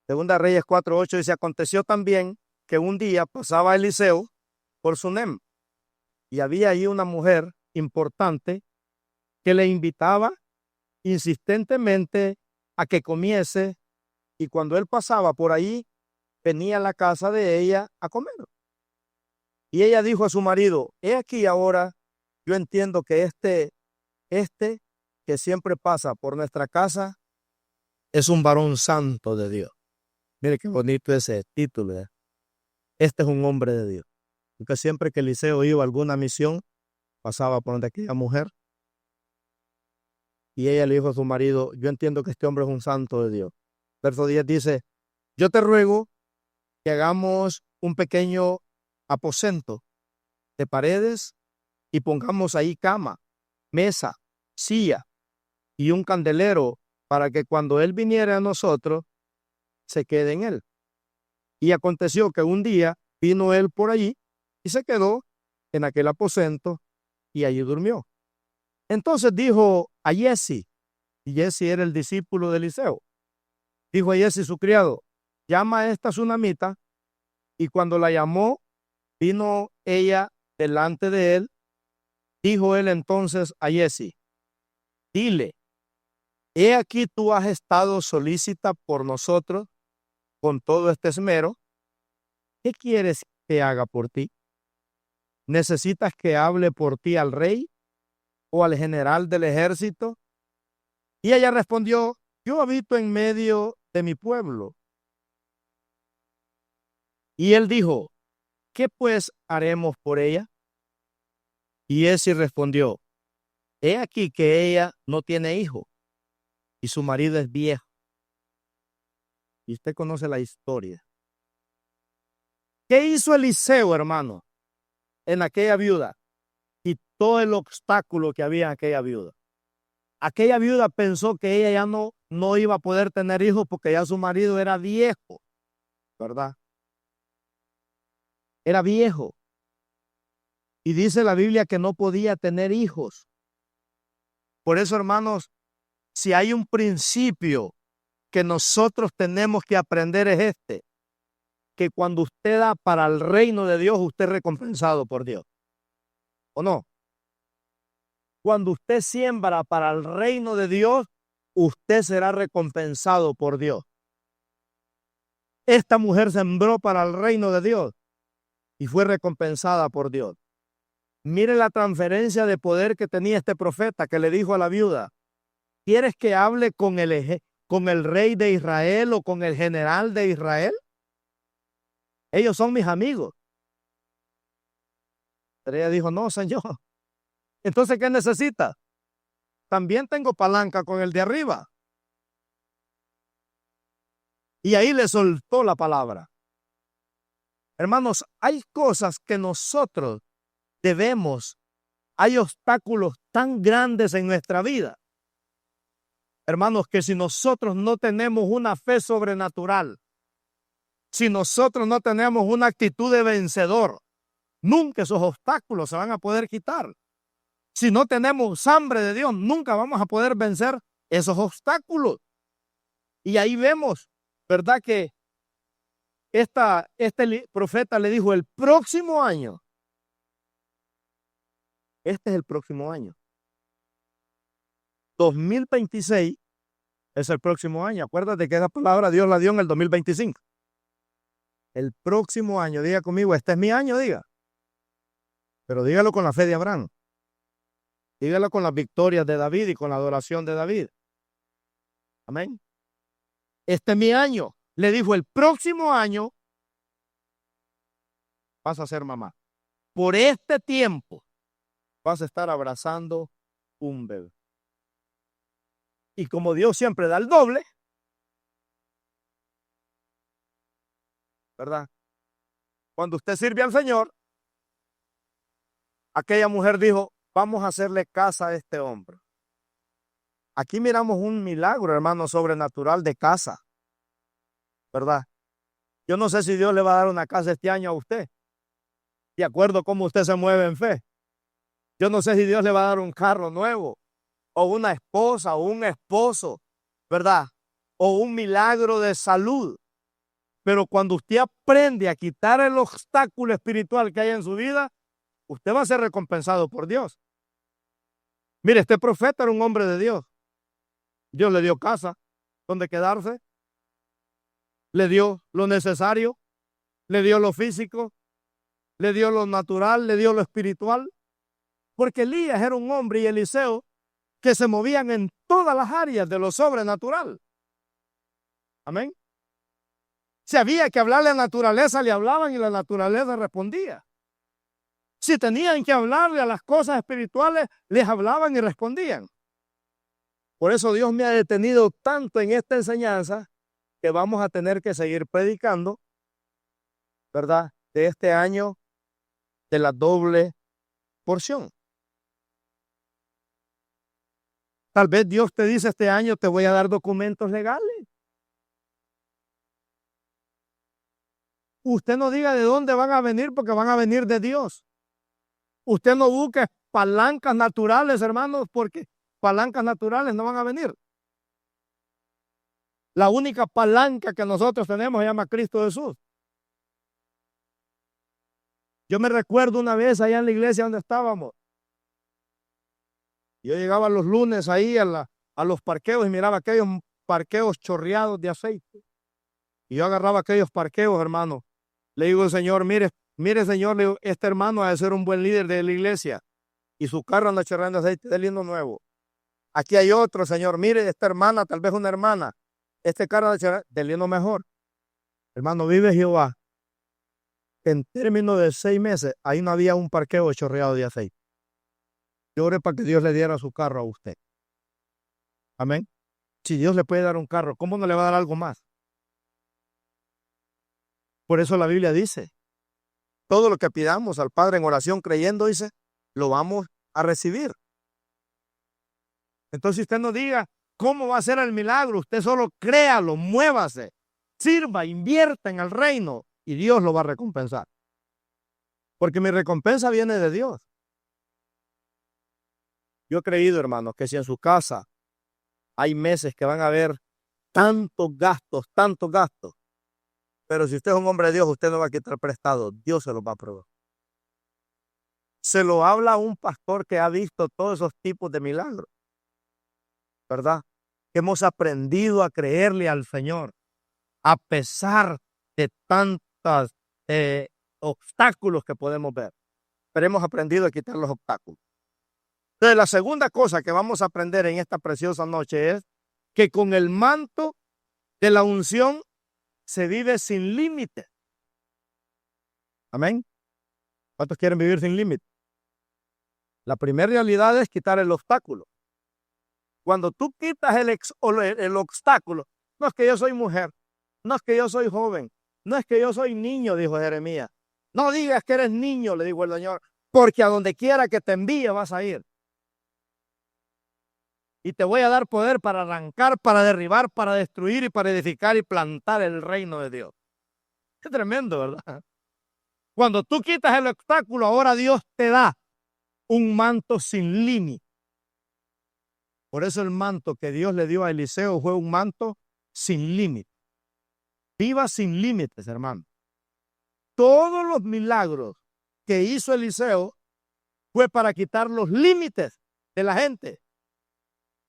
Segunda de Reyes 4, 8 dice, aconteció también que un día pasaba Eliseo por Sunem y había ahí una mujer importante que le invitaba insistentemente a que comiese, y cuando él pasaba por ahí, venía a la casa de ella a comer. Y ella dijo a su marido, he aquí ahora, yo entiendo que este que siempre pasa por nuestra casa es un varón santo de Dios. Mire qué bonito ese título, ¿eh? Este es un hombre de Dios. Porque siempre que Eliseo iba a alguna misión, pasaba por donde aquella mujer. Y ella le dijo a su marido, yo entiendo que este hombre es un santo de Dios. Verso 10 dice, yo te ruego que hagamos un pequeño aposento de paredes y pongamos ahí cama, mesa, silla y un candelero para que cuando él viniera a nosotros, se quede en él. Y aconteció que un día vino él por allí y se quedó en aquel aposento y allí durmió. Entonces dijo a Giezi, y Giezi era el discípulo de Eliseo, dijo a Giezi su criado, llama a esta sunamita, y cuando la llamó, vino ella delante de él. Dijo él entonces a Giezi, dile, he aquí tú has estado solícita por nosotros con todo este esmero. ¿Qué quieres que haga por ti? ¿Necesitas que hable por ti al rey o al general del ejército? Y ella respondió, yo habito en medio de mi pueblo. Y él dijo, ¿qué pues haremos por ella? Y Giezi respondió, he aquí que ella no tiene hijo y su marido es viejo. Y usted conoce la historia. ¿Qué hizo Eliseo, hermano, en aquella viuda? Quitó el obstáculo que había en aquella viuda. Aquella viuda pensó que ella ya no iba a poder tener hijos porque ya su marido era viejo, ¿verdad? Era viejo. Y dice la Biblia que no podía tener hijos. Por eso, hermanos, si hay un principio que nosotros tenemos que aprender es este, que cuando usted da para el reino de Dios, usted es recompensado por Dios. ¿O no? Cuando usted siembra para el reino de Dios, usted será recompensado por Dios. Esta mujer sembró para el reino de Dios y fue recompensada por Dios. Mire la transferencia de poder que tenía este profeta que le dijo a la viuda, ¿quieres que hable con el rey de Israel o con el general de Israel? Ellos son mis amigos. Pero ella dijo, no, Señor. Entonces, ¿qué necesita? También tengo palanca con el de arriba. Y ahí le soltó la palabra. Hermanos, hay cosas que nosotros debemos, hay obstáculos tan grandes en nuestra vida. hermanos, que si nosotros no tenemos una fe sobrenatural, si nosotros no tenemos una actitud de vencedor, nunca esos obstáculos se van a poder quitar. Si no tenemos hambre de Dios, nunca vamos a poder vencer esos obstáculos. Y ahí vemos, ¿verdad? Que este profeta le dijo, el próximo año, este es el próximo año. 2026 es el próximo año. Acuérdate que esa palabra Dios la dio en el 2025. El próximo año, diga conmigo, este es mi año, diga. Pero dígalo con la fe de Abraham. Dígalo con las victorias de David y con la adoración de David. Amén. Este es mi año. Le dijo, el próximo año vas a ser mamá. Por este tiempo vas a estar abrazando un bebé. Y como Dios siempre da el doble, ¿verdad? Cuando usted sirve al Señor, aquella mujer dijo, vamos a hacerle casa a este hombre. Aquí miramos un milagro, hermano, sobrenatural de casa, ¿verdad? Yo no sé si Dios le va a dar una casa este año a usted, de acuerdo a cómo usted se mueve en fe. Yo no sé si Dios le va a dar un carro nuevo, o una esposa, o un esposo, ¿verdad? O un milagro de salud. Pero cuando usted aprende a quitar el obstáculo espiritual que hay en su vida, usted va a ser recompensado por Dios. Mire, este profeta era un hombre de Dios. Dios le dio casa donde quedarse, le dio lo necesario, le dio lo físico, le dio lo natural, le dio lo espiritual. Porque Elías era un hombre y Eliseo que se movían en todas las áreas de lo sobrenatural. Amén. Si había que hablarle a la naturaleza, le hablaban y la naturaleza respondía. Si tenían que hablarle a las cosas espirituales, les hablaban y respondían. Por eso Dios me ha detenido tanto en esta enseñanza que vamos a tener que seguir predicando, ¿verdad? De este año de la doble porción. Tal vez Dios te dice este año te voy a dar documentos legales. Usted no diga de dónde van a venir porque van a venir de Dios. Usted no busque palancas naturales, hermanos, porque palancas naturales no van a venir. La única palanca que nosotros tenemos se llama Cristo Jesús. Yo me recuerdo una vez allá en la iglesia donde estábamos. Yo llegaba los lunes ahí a los parqueos y miraba aquellos parqueos chorreados de aceite. Y yo agarraba aquellos parqueos, hermano. Le digo, Señor, mire, Señor, le digo, este hermano ha de ser un buen líder de la iglesia. Y su carro anda chorreando aceite de lindo nuevo. Aquí hay otro, Señor, mire, esta hermana, tal vez una hermana. Este carro anda chorreando de lindo mejor. Hermano, vive Jehová. En términos de 6 meses, ahí no había un parqueo chorreado de aceite. Yo oré para que Dios le diera su carro a usted. Amén. Si Dios le puede dar un carro, ¿cómo no le va a dar algo más? Por eso la Biblia dice, todo lo que pidamos al Padre en oración creyendo, dice, lo vamos a recibir. Entonces usted no diga, ¿cómo va a ser el milagro? Usted solo créalo, muévase, sirva, invierta en el reino y Dios lo va a recompensar. Porque mi recompensa viene de Dios. Yo he creído, hermanos, que si en su casa hay meses que van a haber tantos gastos, pero si usted es un hombre de Dios, usted no va a quitar prestado, Dios se lo va a proveer. Se lo habla a un pastor que ha visto todos esos tipos de milagros, ¿verdad? Hemos aprendido a creerle al Señor, a pesar de tantos obstáculos que podemos ver. Pero hemos aprendido a quitar los obstáculos. Entonces, la segunda cosa que vamos a aprender en esta preciosa noche es que con el manto de la unción se vive sin límite. Amén. ¿Cuántos quieren vivir sin límite? La primera realidad es quitar el obstáculo. Cuando tú quitas el obstáculo, no es que yo soy mujer, no es que yo soy joven, no es que yo soy niño, dijo Jeremías. No digas que eres niño, le dijo el Señor, porque a donde quiera que te envíe vas a ir. Y te voy a dar poder para arrancar, para derribar, para destruir y para edificar y plantar el reino de Dios. Qué tremendo, ¿verdad? Cuando tú quitas el obstáculo, ahora Dios te da un manto sin límite. Por eso el manto que Dios le dio a Eliseo fue un manto sin límite. Viva sin límites, hermano. Todos los milagros que hizo Eliseo fue para quitar los límites de la gente.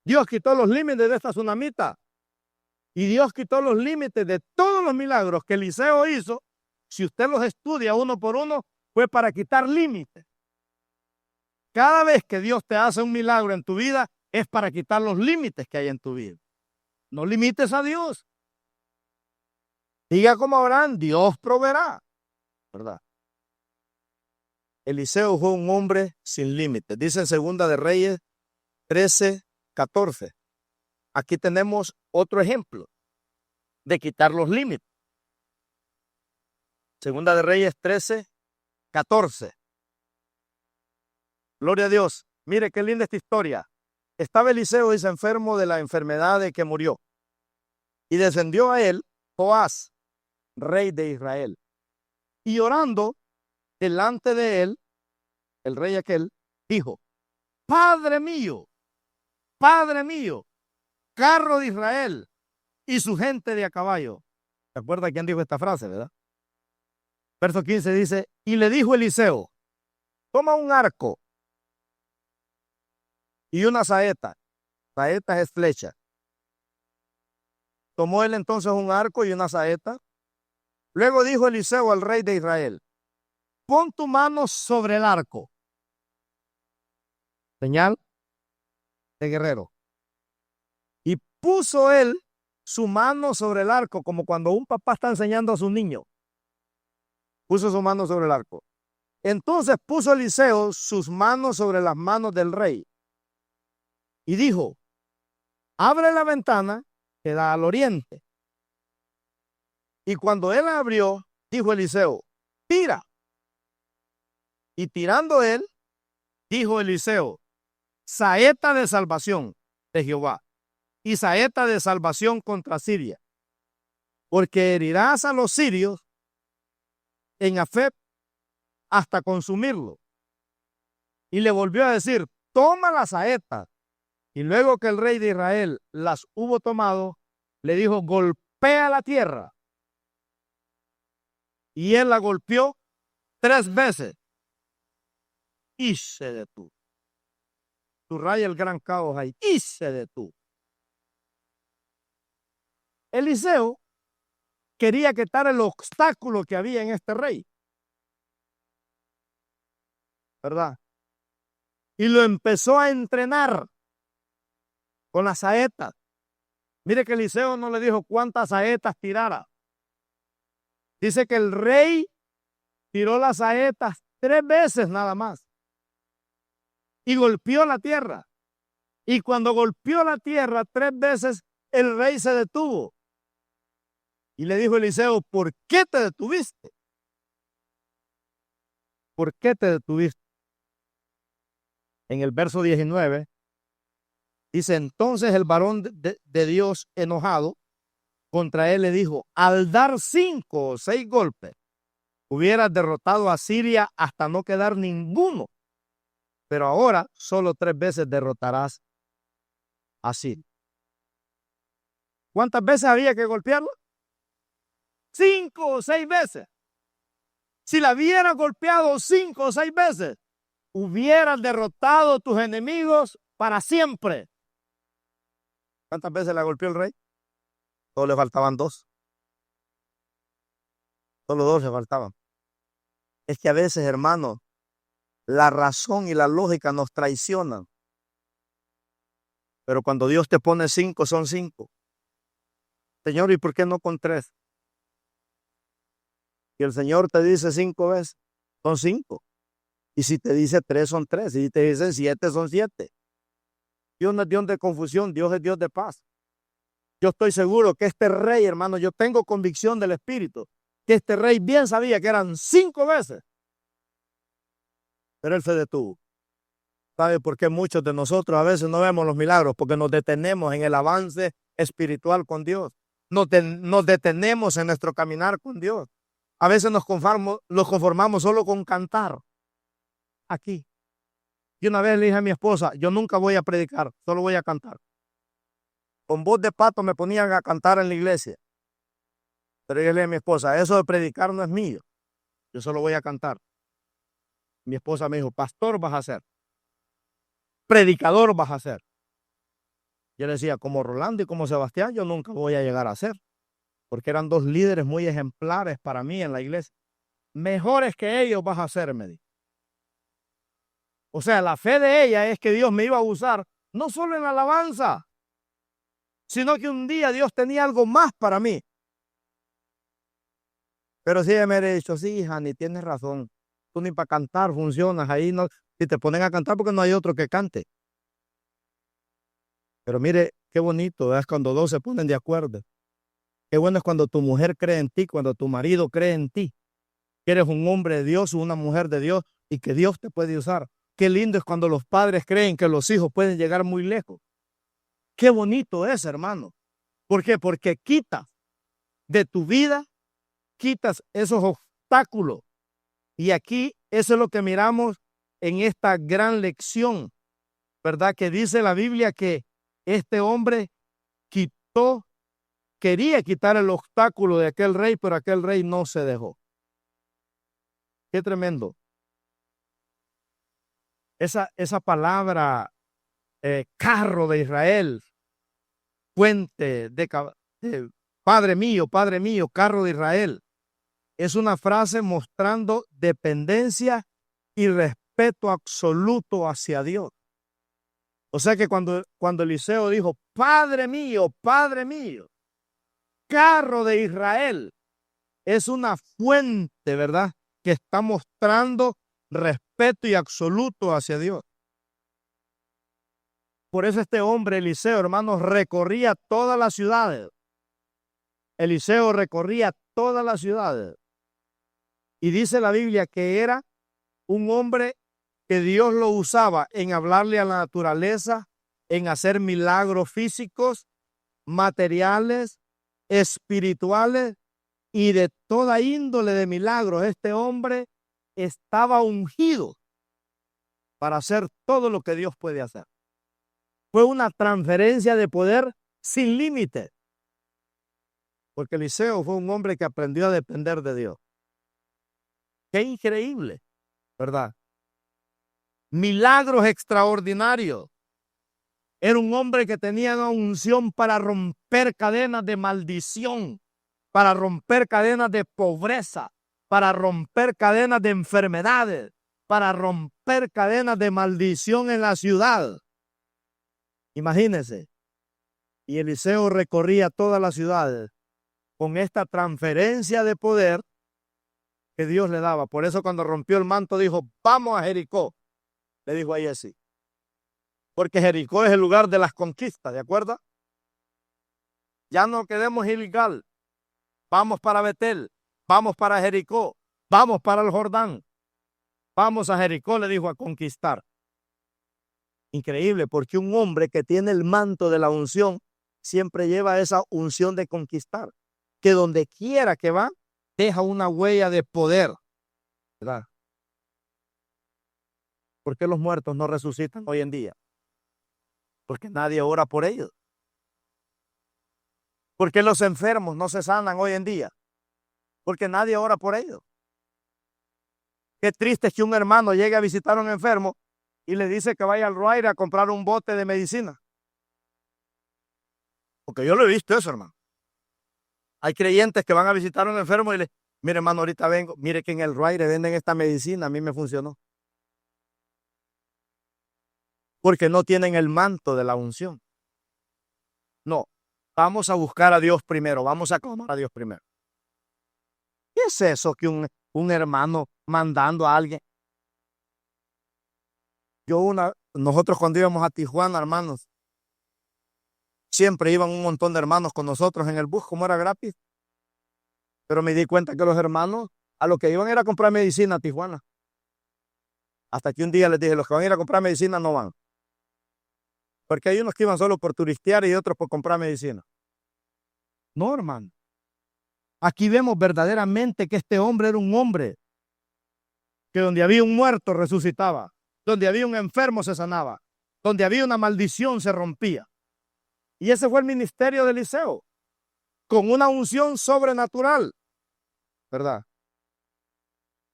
Dios quitó los límites de esta tsunamita. Y Dios quitó los límites de todos los milagros que Eliseo hizo. Si usted los estudia uno por uno, fue para quitar límites. Cada vez que Dios te hace un milagro en tu vida, es para quitar los límites que hay en tu vida. No limites a Dios. Diga como Abraham, Dios proveerá, ¿verdad? Eliseo fue un hombre sin límites. Dice en Segunda de Reyes 13:14. Aquí tenemos otro ejemplo de quitar los límites. Segunda de Reyes 13:14. Gloria a Dios. Mire qué linda esta historia. Estaba Eliseo, dice, enfermo de la enfermedad de que murió. Y descendió a él Joás, rey de Israel. Y orando delante de él, el rey aquel, dijo, Padre mío, carro de Israel y su gente de a caballo. ¿Se acuerda quién dijo esta frase, verdad? Verso 15 dice, y le dijo Eliseo, toma un arco y una saeta. Saeta es flecha. Tomó él entonces un arco y una saeta. Luego dijo Eliseo al rey de Israel, pon tu mano sobre el arco. Señal de guerrero. Y puso él su mano sobre el arco, como cuando un papá está enseñando a su niño. Puso su mano sobre el arco. Entonces puso Eliseo sus manos sobre las manos del rey. Y dijo, abre la ventana que da al oriente. Y cuando él abrió, dijo Eliseo, tira. Y tirando él, dijo Eliseo, saeta de salvación de Jehová y saeta de salvación contra Siria, porque herirás a los sirios en Afec hasta consumirlo. Y le volvió a decir, toma las saetas. Y luego que el rey de Israel las hubo tomado, le dijo, golpea la tierra. Y él la golpeó 3 veces. Y se detuvo. Subraya el gran caos ahí. Y se detuvo. Eliseo quería quitar el obstáculo que había en este rey, ¿verdad? Y lo empezó a entrenar con las saetas. Mire que Eliseo no le dijo cuántas saetas tirara. Dice que el rey tiró las saetas 3 veces nada más. Y golpeó la tierra. Y cuando golpeó la tierra 3 veces, el rey se detuvo. Y le dijo Eliseo, ¿por qué te detuviste? ¿Por qué te detuviste? En el verso 19, dice, entonces el varón de Dios enojado contra él le dijo, al dar 5 o 6 golpes, hubieras derrotado a Siria hasta no quedar ninguno. Pero ahora solo 3 veces derrotarás a Siria. ¿Cuántas veces había que golpearlo? 5 o 6 veces. Si la hubieras golpeado 5 o 6 veces, hubieras derrotado a tus enemigos para siempre. ¿Cuántas veces la golpeó el rey? Solo le faltaban 2. Solo 2 le faltaban. Es que a veces, hermano, la razón y la lógica nos traicionan. Pero cuando Dios te pone 5, son 5. Señor, ¿y por qué no con 3? Y el Señor te dice 5 veces, son 5. Y si te dice 3, son 3. Y si te dice 7, son 7. Dios no es Dios de confusión, Dios es Dios de paz. Yo estoy seguro que este rey, hermano, yo tengo convicción del Espíritu, que este rey bien sabía que eran 5 veces. Pero él se detuvo. ¿Sabe por qué muchos de nosotros a veces no vemos los milagros? Porque nos detenemos en el avance espiritual con Dios. Nos detenemos en nuestro caminar con Dios. A veces nos conformamos solo con cantar aquí. Y una vez le dije a mi esposa, yo nunca voy a predicar, solo voy a cantar. Con voz de pato me ponían a cantar en la iglesia. Pero yo le dije a mi esposa, eso de predicar no es mío. Yo solo voy a cantar. Mi esposa me dijo, pastor vas a ser. Predicador vas a ser. Yo le decía, como Rolando y como Sebastián, yo nunca voy a llegar a ser. Porque eran dos líderes muy ejemplares para mí en la iglesia. Mejores que ellos vas a ser, me dijo. O sea, la fe de ella es que Dios me iba a usar, no solo en la alabanza, sino que un día Dios tenía algo más para mí. Pero si ella me hubiera dicho, sí, hija, ni tienes razón. Tú ni para cantar funcionas ahí. No, si te ponen a cantar porque no hay otro que cante. Pero mire, qué bonito es cuando dos se ponen de acuerdo. Qué bueno es cuando tu mujer cree en ti, cuando tu marido cree en ti. Que eres un hombre de Dios o una mujer de Dios y que Dios te puede usar. Qué lindo es cuando los padres creen que los hijos pueden llegar muy lejos. Qué bonito es, hermano. ¿Por qué? Porque quitas de tu vida, quitas esos obstáculos. Y aquí eso es lo que miramos en esta gran lección, ¿verdad? Que dice la Biblia que este hombre quería quitar el obstáculo de aquel rey, pero aquel rey no se dejó. Qué tremendo. Esa palabra, carro de Israel, fuente de Padre mío, carro de Israel, es una frase mostrando dependencia y respeto absoluto hacia Dios. O sea que cuando Eliseo dijo, Padre mío, carro de Israel, es una fuente, ¿verdad? Que está mostrando respeto y absoluto hacia Dios. Por eso este hombre, Eliseo, hermanos, recorría todas las ciudades. Eliseo recorría todas las ciudades. Y dice la Biblia que era un hombre que Dios lo usaba en hablarle a la naturaleza, en hacer milagros físicos, materiales, espirituales y de toda índole de milagros. Este hombre estaba ungido para hacer todo lo que Dios puede hacer. Fue una transferencia de poder sin límite. Porque Eliseo fue un hombre que aprendió a depender de Dios. Qué increíble, ¿verdad? Milagros extraordinarios. Era un hombre que tenía una unción para romper cadenas de maldición, para romper cadenas de pobreza, para romper cadenas de enfermedades, para romper cadenas de maldición en la ciudad. Imagínense. Y Eliseo recorría todas las ciudades con esta transferencia de poder que Dios le daba. Por eso cuando rompió el manto dijo, vamos a Jericó. Le dijo a Jesse. Porque Jericó es el lugar de las conquistas, ¿de acuerdo? Ya no quedemos ilegal. Vamos para Betel, vamos para Jericó, vamos para el Jordán. Vamos a Jericó, le dijo, a conquistar. Increíble, porque un hombre que tiene el manto de la unción siempre lleva esa unción de conquistar. Que donde quiera que va, deja una huella de poder, ¿verdad? ¿Por qué los muertos no resucitan hoy en día? Porque nadie ora por ellos. ¿Por qué los enfermos no se sanan hoy en día? Porque nadie ora por ellos. Qué triste es que un hermano llegue a visitar a un enfermo y le dice que vaya al Roaire a comprar un bote de medicina. Porque yo lo he visto eso, hermano. Hay creyentes que van a visitar a un enfermo y le, mire, hermano, ahorita vengo, mire que en el Roaire venden esta medicina, a mí me funcionó. Porque no tienen el manto de la unción. No, vamos a buscar a Dios primero, vamos a clamar a Dios primero. ¿Qué es eso que un hermano mandando a alguien? Nosotros cuando íbamos a Tijuana, hermanos, siempre iban un montón de hermanos con nosotros en el bus, como era gratis. Pero me di cuenta que los hermanos a lo que iban era a comprar medicina a Tijuana. Hasta que un día les dije, los que van a ir a comprar medicina no van. Porque hay unos que iban solo por turistear y otros por comprar medicina. No, hermano. Aquí vemos verdaderamente que este hombre era un hombre que donde había un muerto resucitaba, donde había un enfermo se sanaba, donde había una maldición se rompía. Y ese fue el ministerio de Eliseo, con una unción sobrenatural, ¿verdad?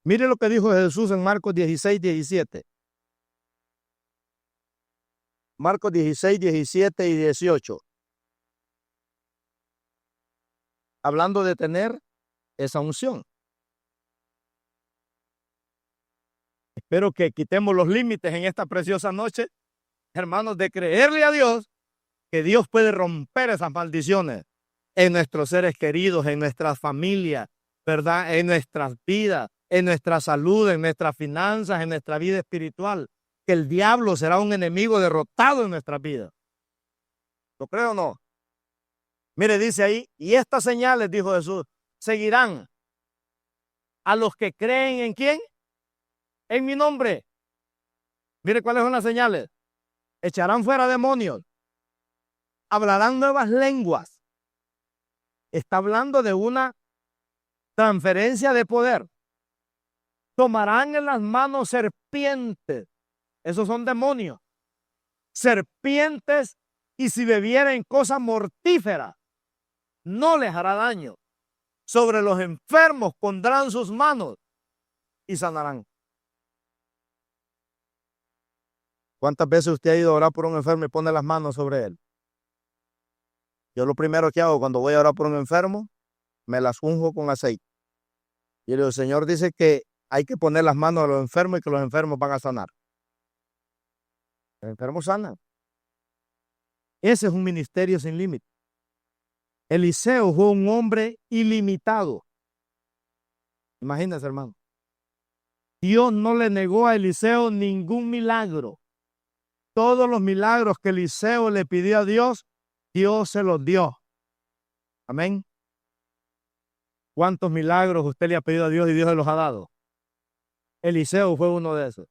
Mire lo que dijo Jesús en Marcos 16, 17. Marcos 16, 17 y 18. Hablando de tener esa unción. Espero que quitemos los límites en esta preciosa noche, hermanos, de creerle a Dios que Dios puede romper esas maldiciones en nuestros seres queridos, en nuestras familias, ¿verdad? En nuestras vidas, en nuestra salud, en nuestras finanzas, en nuestra vida espiritual. Que el diablo será un enemigo derrotado en nuestra vida. ¿Lo creo o no? Mire, dice ahí, y estas señales, dijo Jesús, seguirán a los que creen en ¿quién? En mi nombre. Mire cuáles son las señales. Echarán fuera demonios. Hablarán nuevas lenguas. Está hablando de una transferencia de poder. Tomarán en las manos serpientes. Esos son demonios. Serpientes, y si bebieren cosas mortíferas, no les hará daño. Sobre los enfermos pondrán sus manos y sanarán. ¿Cuántas veces usted ha ido a orar por un enfermo y pone las manos sobre él? Yo lo primero que hago cuando voy a orar por un enfermo, me las unjo con aceite. Y el Señor dice que hay que poner las manos a los enfermos y que los enfermos van a sanar. Los enfermos sanan. Ese es un ministerio sin límite. Eliseo fue un hombre ilimitado. Imagínense, hermano. Dios no le negó a Eliseo ningún milagro. Todos los milagros que Eliseo le pidió a Dios, Dios se los dio. Amén. ¿Cuántos milagros usted le ha pedido a Dios y Dios se los ha dado? Eliseo fue uno de esos.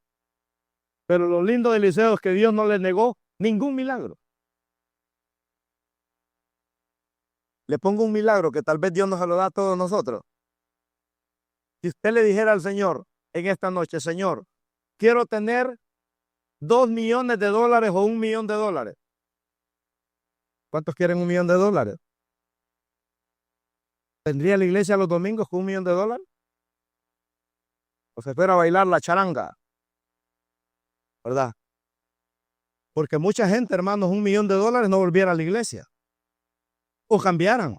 Pero lo lindo de Eliseo es que Dios no le negó ningún milagro. Le pongo un milagro que tal vez Dios nos lo da a todos nosotros. Si usted le dijera al Señor en esta noche, Señor, quiero tener $2 millones o $1 millón. ¿Cuántos quieren $1 millón? ¿Tendría la iglesia los domingos con $1 millón? ¿O se fuera a bailar la charanga? ¿Verdad? Porque mucha gente, hermanos, $1 millón no volviera a la iglesia. O cambiaran.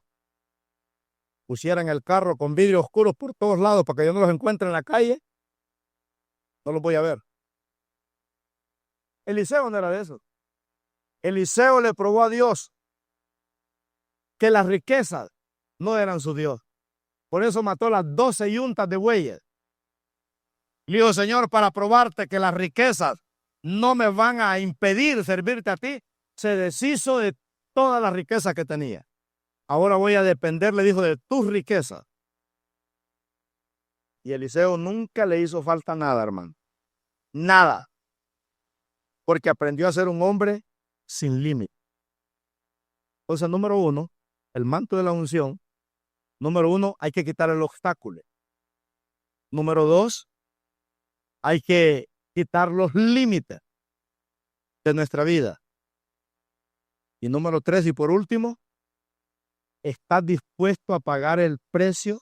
Pusieran el carro con vidrios oscuros por todos lados para que yo no los encuentre en la calle. No los voy a ver. Eliseo no era de eso. Eliseo le probó a Dios que las riquezas no eran su Dios. Por eso mató las 12 yuntas de bueyes. Le dijo, Señor, para probarte que las riquezas no me van a impedir servirte a ti, se deshizo de todas las riquezas que tenía. Ahora voy a depender, le dijo, de tus riquezas. Y Eliseo nunca le hizo falta nada, hermano. Nada. Porque aprendió a ser un hombre sin límite. Entonces, número 1, el manto de la unción. Número 1, hay que quitar el obstáculo. Número 2, hay que quitar los límites de nuestra vida. Y número 3, y por último, ¿estás dispuesto a pagar el precio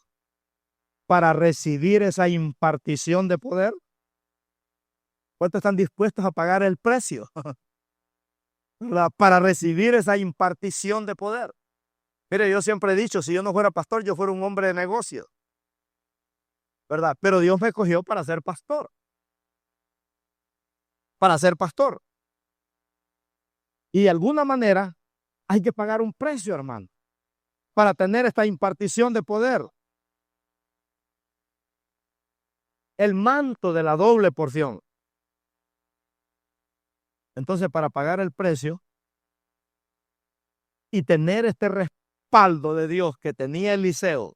para recibir esa impartición de poder? ¿Cuántos están dispuestos a pagar el precio para recibir esa impartición de poder? Mire, yo siempre he dicho, si yo no fuera pastor, yo fuera un hombre de negocio, ¿verdad? Pero Dios me escogió para ser pastor. Para ser pastor. Y de alguna manera hay que pagar un precio, hermano, para tener esta impartición de poder. El manto de la doble porción. Entonces, para pagar el precio y tener este respaldo de Dios que tenía Eliseo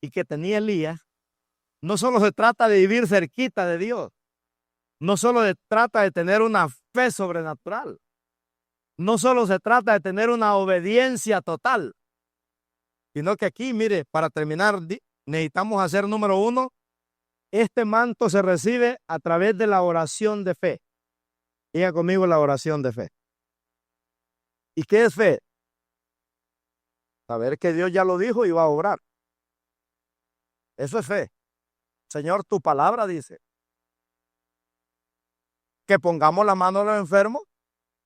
y que tenía Elías, no solo se trata de vivir cerquita de Dios, No solo se trata de tener una fe sobrenatural. No solo se trata de tener una obediencia total. Sino que aquí, mire, para terminar, necesitamos hacer número 1. Este manto se recibe a través de la oración de fe. Diga conmigo la oración de fe. ¿Y qué es fe? Saber que Dios ya lo dijo y va a obrar. Eso es fe. Señor, tu palabra dice que pongamos la mano a los enfermos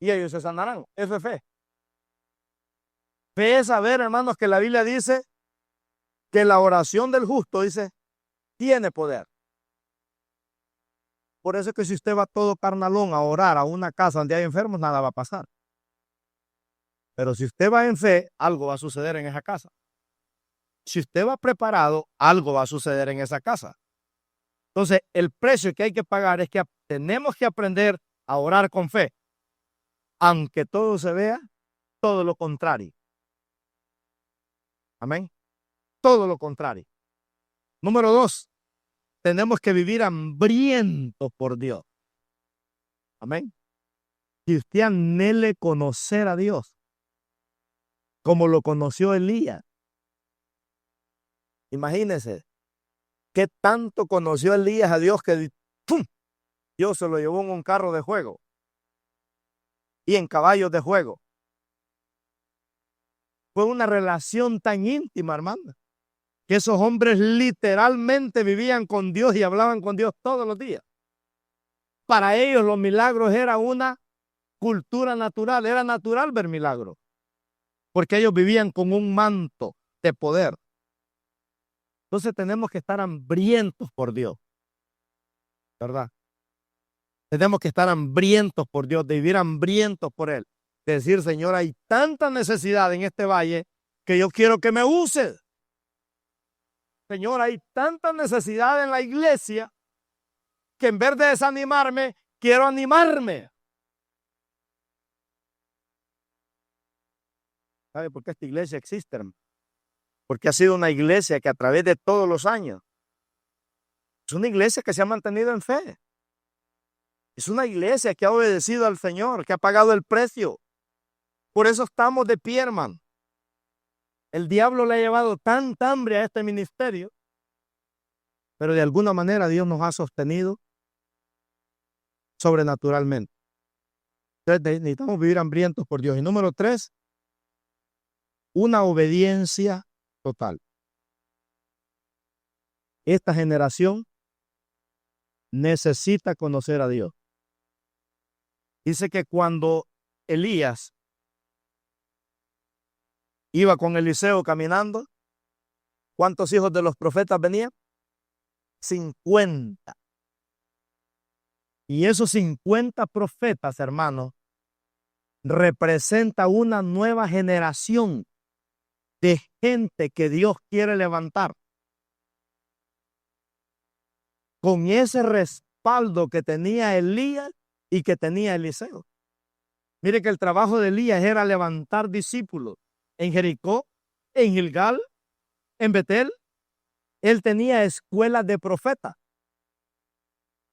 y ellos se sanarán. Eso es fe. Fe es saber, hermanos, que la Biblia dice que la oración del justo, dice, tiene poder. Por eso es que si usted va todo carnalón a orar a una casa donde hay enfermos, nada va a pasar. Pero si usted va en fe, algo va a suceder en esa casa. Si usted va preparado, algo va a suceder en esa casa. Entonces, el precio que hay que pagar es que tenemos que aprender a orar con fe, aunque todo se vea todo lo contrario. Amén. Todo lo contrario. Número 2, tenemos que vivir hambrientos por Dios. Amén. Si usted anhele conocer a Dios, como lo conoció Elías, imagínese qué tanto conoció Elías a Dios que ¡pum!, Dios se lo llevó en un carro de juego y en caballos de juego. Fue una relación tan íntima, hermano, que esos hombres literalmente vivían con Dios y hablaban con Dios todos los días. Para ellos los milagros eran una cultura natural, era natural ver milagros, porque ellos vivían con un manto de poder. Entonces tenemos que estar hambrientos por Dios, ¿verdad? Tenemos que estar hambrientos por Dios, de vivir hambrientos por Él. De decir, Señor, hay tanta necesidad en este valle que yo quiero que me uses. Señor, hay tanta necesidad en la iglesia que en vez de desanimarme, quiero animarme. ¿Sabe por qué esta iglesia existe, hermano? Porque ha sido una iglesia que a través de todos los años, es una iglesia que se ha mantenido en fe. Es una iglesia que ha obedecido al Señor, que ha pagado el precio. Por eso estamos de pie, hermano. El diablo le ha llevado tanta hambre a este ministerio, pero de alguna manera Dios nos ha sostenido sobrenaturalmente. Entonces necesitamos vivir hambrientos por Dios. Y número 3, una obediencia total. Esta generación necesita conocer a Dios. Dice que cuando Elías iba con Eliseo caminando, ¿cuántos hijos de los profetas venían? 50. Y esos 50 profetas, hermanos, representa una nueva generación de gente que Dios quiere levantar. Con ese respaldo que tenía Elías y que tenía Eliseo. Mire que el trabajo de Elías era levantar discípulos en Jericó, en Gilgal, en Betel. Él tenía escuelas de profetas.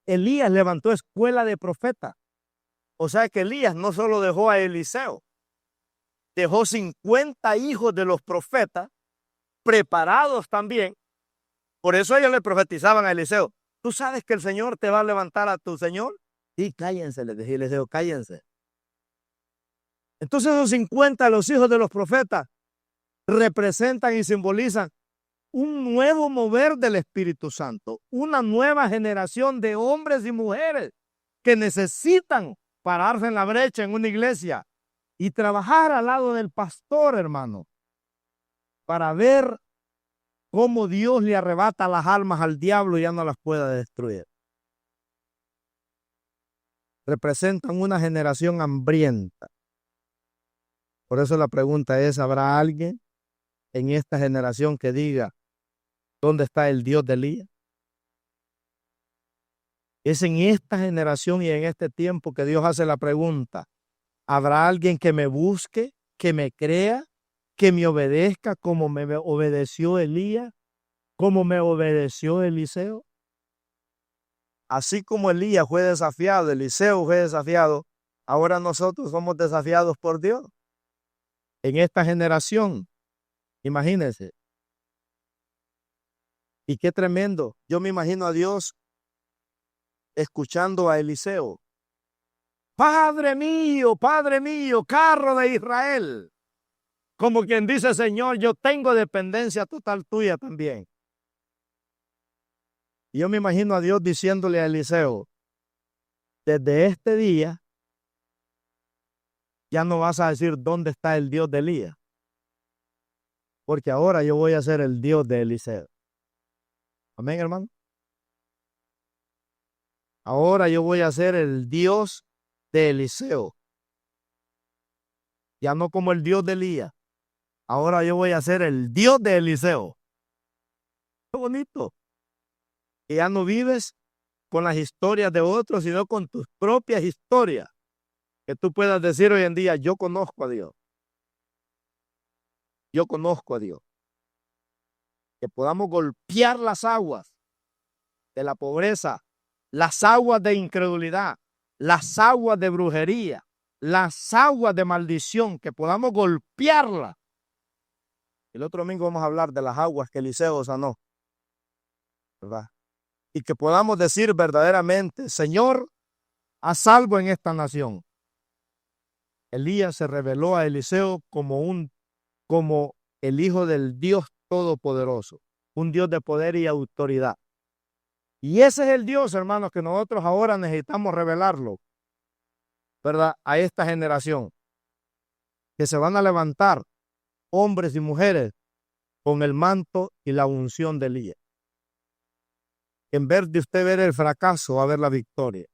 Elías levantó escuela de profetas. O sea que Elías no solo dejó a Eliseo, dejó 50 hijos de los profetas preparados también. Por eso ellos le profetizaban a Eliseo. ¿Tú sabes que el Señor te va a levantar a tu Señor? Sí, cállense, les decía Eliseo, cállense. Entonces esos 50, los hijos de los profetas, representan y simbolizan un nuevo mover del Espíritu Santo, una nueva generación de hombres y mujeres que necesitan pararse en la brecha en una iglesia y trabajar al lado del pastor, hermano, para ver cómo Dios le arrebata las almas al diablo y ya no las pueda destruir. Representan una generación hambrienta. Por eso la pregunta es, ¿habrá alguien en esta generación que diga, ¿dónde está el Dios de Elías? Es en esta generación y en este tiempo que Dios hace la pregunta, ¿habrá alguien que me busque, que me crea, que me obedezca como me obedeció Elías, como me obedeció Eliseo? Así como Elías fue desafiado, Eliseo fue desafiado, ahora nosotros somos desafiados por Dios. En esta generación, imagínense. Y qué tremendo. Yo me imagino a Dios escuchando a Eliseo. Padre mío, carro de Israel. Como quien dice, Señor, yo tengo dependencia total tuya también. Y yo me imagino a Dios diciéndole a Eliseo, desde este día, ya no vas a decir dónde está el Dios de Elías, porque ahora yo voy a ser el Dios de Eliseo. Amén, hermano. Ahora yo voy a ser el Dios de Eliseo. Ya no como el Dios de Elías. Ahora yo voy a ser el Dios de Eliseo. Qué bonito. Que ya no vives con las historias de otros, sino con tus propias historias. Que tú puedas decir hoy en día, yo conozco a Dios. Yo conozco a Dios. Que podamos golpear las aguas de la pobreza, las aguas de incredulidad, las aguas de brujería, las aguas de maldición, que podamos golpearlas. El otro domingo vamos a hablar de las aguas que Eliseo sanó, ¿verdad? Y que podamos decir verdaderamente, Señor, haz salvo en esta nación. Elías se reveló a Eliseo como el hijo del Dios Todopoderoso, un Dios de poder y autoridad. Y ese es el Dios, hermanos, que nosotros ahora necesitamos revelarlo, ¿verdad? A esta generación, que se van a levantar hombres y mujeres con el manto y la unción de Elías. En vez de usted ver el fracaso, va a ver la victoria.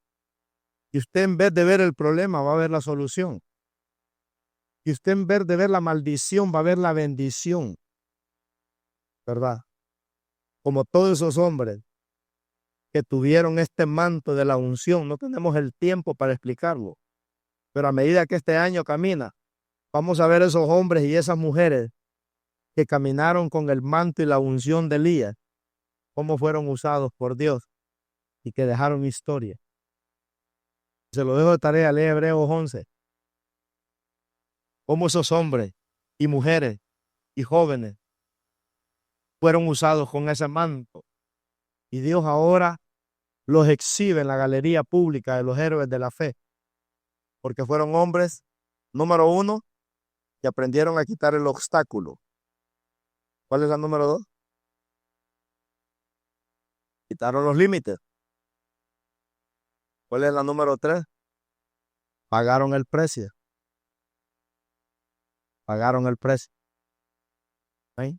Y usted en vez de ver el problema, va a ver la solución. Y usted en vez de ver la maldición, va a ver la bendición, ¿verdad? Como todos esos hombres que tuvieron este manto de la unción. No tenemos el tiempo para explicarlo. Pero a medida que este año camina, vamos a ver esos hombres y esas mujeres que caminaron con el manto y la unción de Elías, cómo fueron usados por Dios y que dejaron historia. Se lo dejo de tarea, lee Hebreos 11. Cómo esos hombres y mujeres y jóvenes fueron usados con ese manto. Y Dios ahora los exhibe en la galería pública de los héroes de la fe. Porque fueron hombres, número 1, que aprendieron a quitar el obstáculo. ¿Cuál es la número 2? Quitaron los límites. ¿Cuál es la número 3? Pagaron el precio. Pagaron el precio. ¿Sí?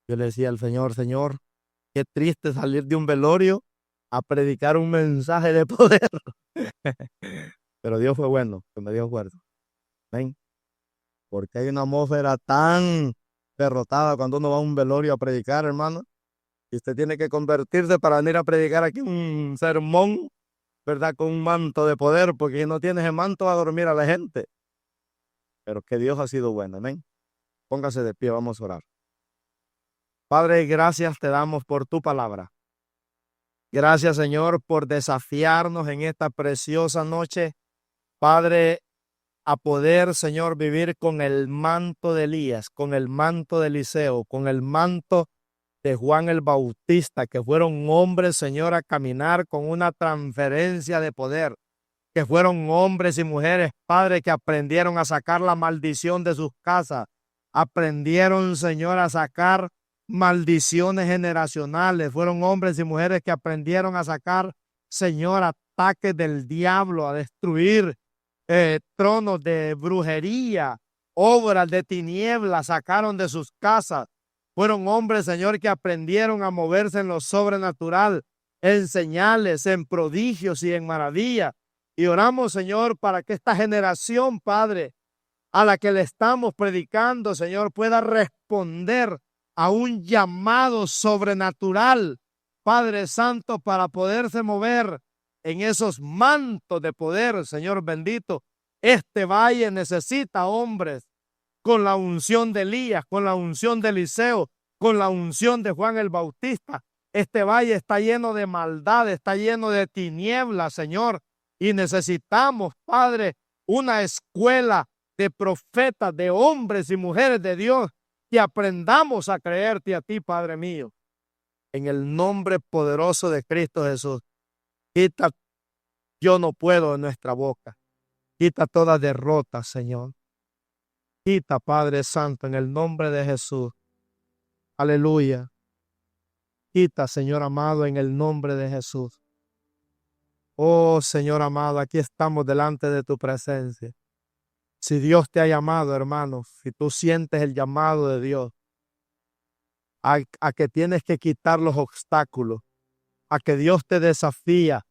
Yo le decía al Señor, Señor, qué triste salir de un velorio a predicar un mensaje de poder. Pero Dios fue bueno, que me dio fuerza. ¿Ven? Porque hay una atmósfera tan derrotada cuando uno va a un velorio a predicar, hermano. Y usted tiene que convertirse para venir a predicar aquí un sermón, ¿verdad? Con un manto de poder, porque si no tienes el manto va a dormir a la gente. Pero que Dios ha sido bueno, amén. Póngase de pie, vamos a orar. Padre, gracias te damos por tu palabra. Gracias, Señor, por desafiarnos en esta preciosa noche, Padre, a poder, Señor, vivir con el manto de Elías, con el manto de Eliseo, con el manto de Juan el Bautista, que fueron hombres, Señor, a caminar con una transferencia de poder, que fueron hombres y mujeres, Padre, que aprendieron a sacar la maldición de sus casas, aprendieron, Señor, a sacar maldiciones generacionales, fueron hombres y mujeres que aprendieron a sacar, Señor, ataques del diablo, a destruir tronos de brujería, obras de tinieblas, sacaron de sus casas. Fueron hombres, Señor, que aprendieron a moverse en lo sobrenatural, en señales, en prodigios y en maravillas. Y oramos, Señor, para que esta generación, Padre, a la que le estamos predicando, Señor, pueda responder a un llamado sobrenatural, Padre Santo, para poderse mover en esos mantos de poder, Señor bendito. Este valle necesita hombres con la unción de Elías, con la unción de Eliseo, con la unción de Juan el Bautista, Este valle está lleno de maldad, está lleno de tinieblas, Señor. Y necesitamos, Padre, una escuela de profetas, de hombres y mujeres de Dios, que aprendamos a creerte a ti, Padre mío. En el nombre poderoso de Cristo Jesús, quita yo no puedo en nuestra boca. Quita toda derrota, Señor. Quita, Padre Santo, en el nombre de Jesús. Aleluya. Quita, Señor amado, en el nombre de Jesús. Oh, Señor amado, aquí estamos delante de tu presencia. Si Dios te ha llamado, hermano, si tú sientes el llamado de Dios, a que tienes que quitar los obstáculos, a que Dios te desafía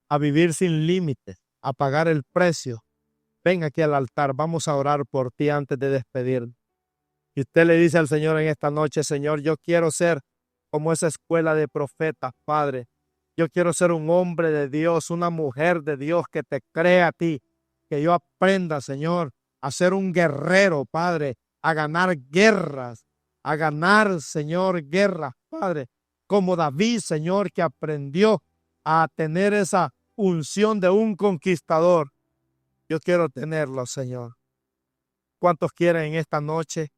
a vivir sin límites, a pagar el precio, ven aquí al altar, vamos a orar por ti antes de despedirnos. Y usted le dice al Señor en esta noche: Señor, yo quiero ser como esa escuela de profetas, Padre. Yo quiero ser un hombre de Dios, una mujer de Dios que te crea a ti, que yo aprenda, Señor, a ser un guerrero, Padre, a ganar guerras, a ganar, Señor, guerras, Padre, como David, Señor, que aprendió a tener esa unción de un conquistador. Yo quiero tenerlo, Señor. ¿Cuántos quieren en esta noche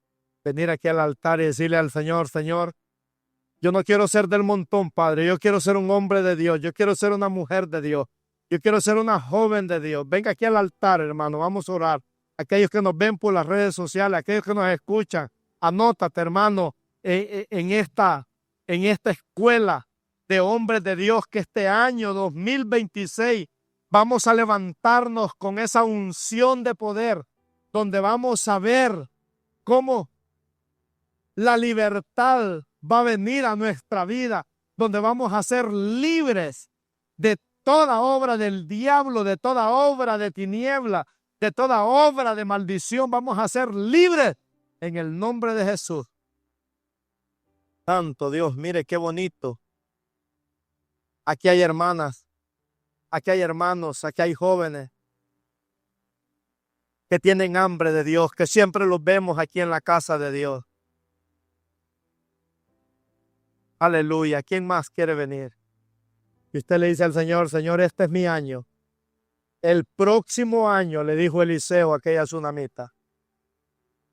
venir aquí al altar y decirle al Señor: Señor, yo no quiero ser del montón, Padre, yo quiero ser un hombre de Dios, yo quiero ser una mujer de Dios, yo quiero ser una joven de Dios? Venga aquí al altar, hermano, vamos a orar. Aquellos que nos ven por las redes sociales, aquellos que nos escuchan, anótate, hermano, en esta escuela de hombres de Dios, que este año 2026 vamos a levantarnos con esa unción de poder, donde vamos a ver cómo la libertad va a venir a nuestra vida, donde vamos a ser libres de toda obra del diablo, de toda obra de tiniebla, de toda obra de maldición. Vamos a ser libres en el nombre de Jesús. Santo Dios, mire qué bonito. Aquí hay hermanas, aquí hay hermanos, aquí hay jóvenes que tienen hambre de Dios, que siempre los vemos aquí en la casa de Dios. Aleluya. ¿Quién más quiere venir? Y usted le dice al Señor: Señor, este es mi año. El próximo año, le dijo Eliseo a aquella tsunamita,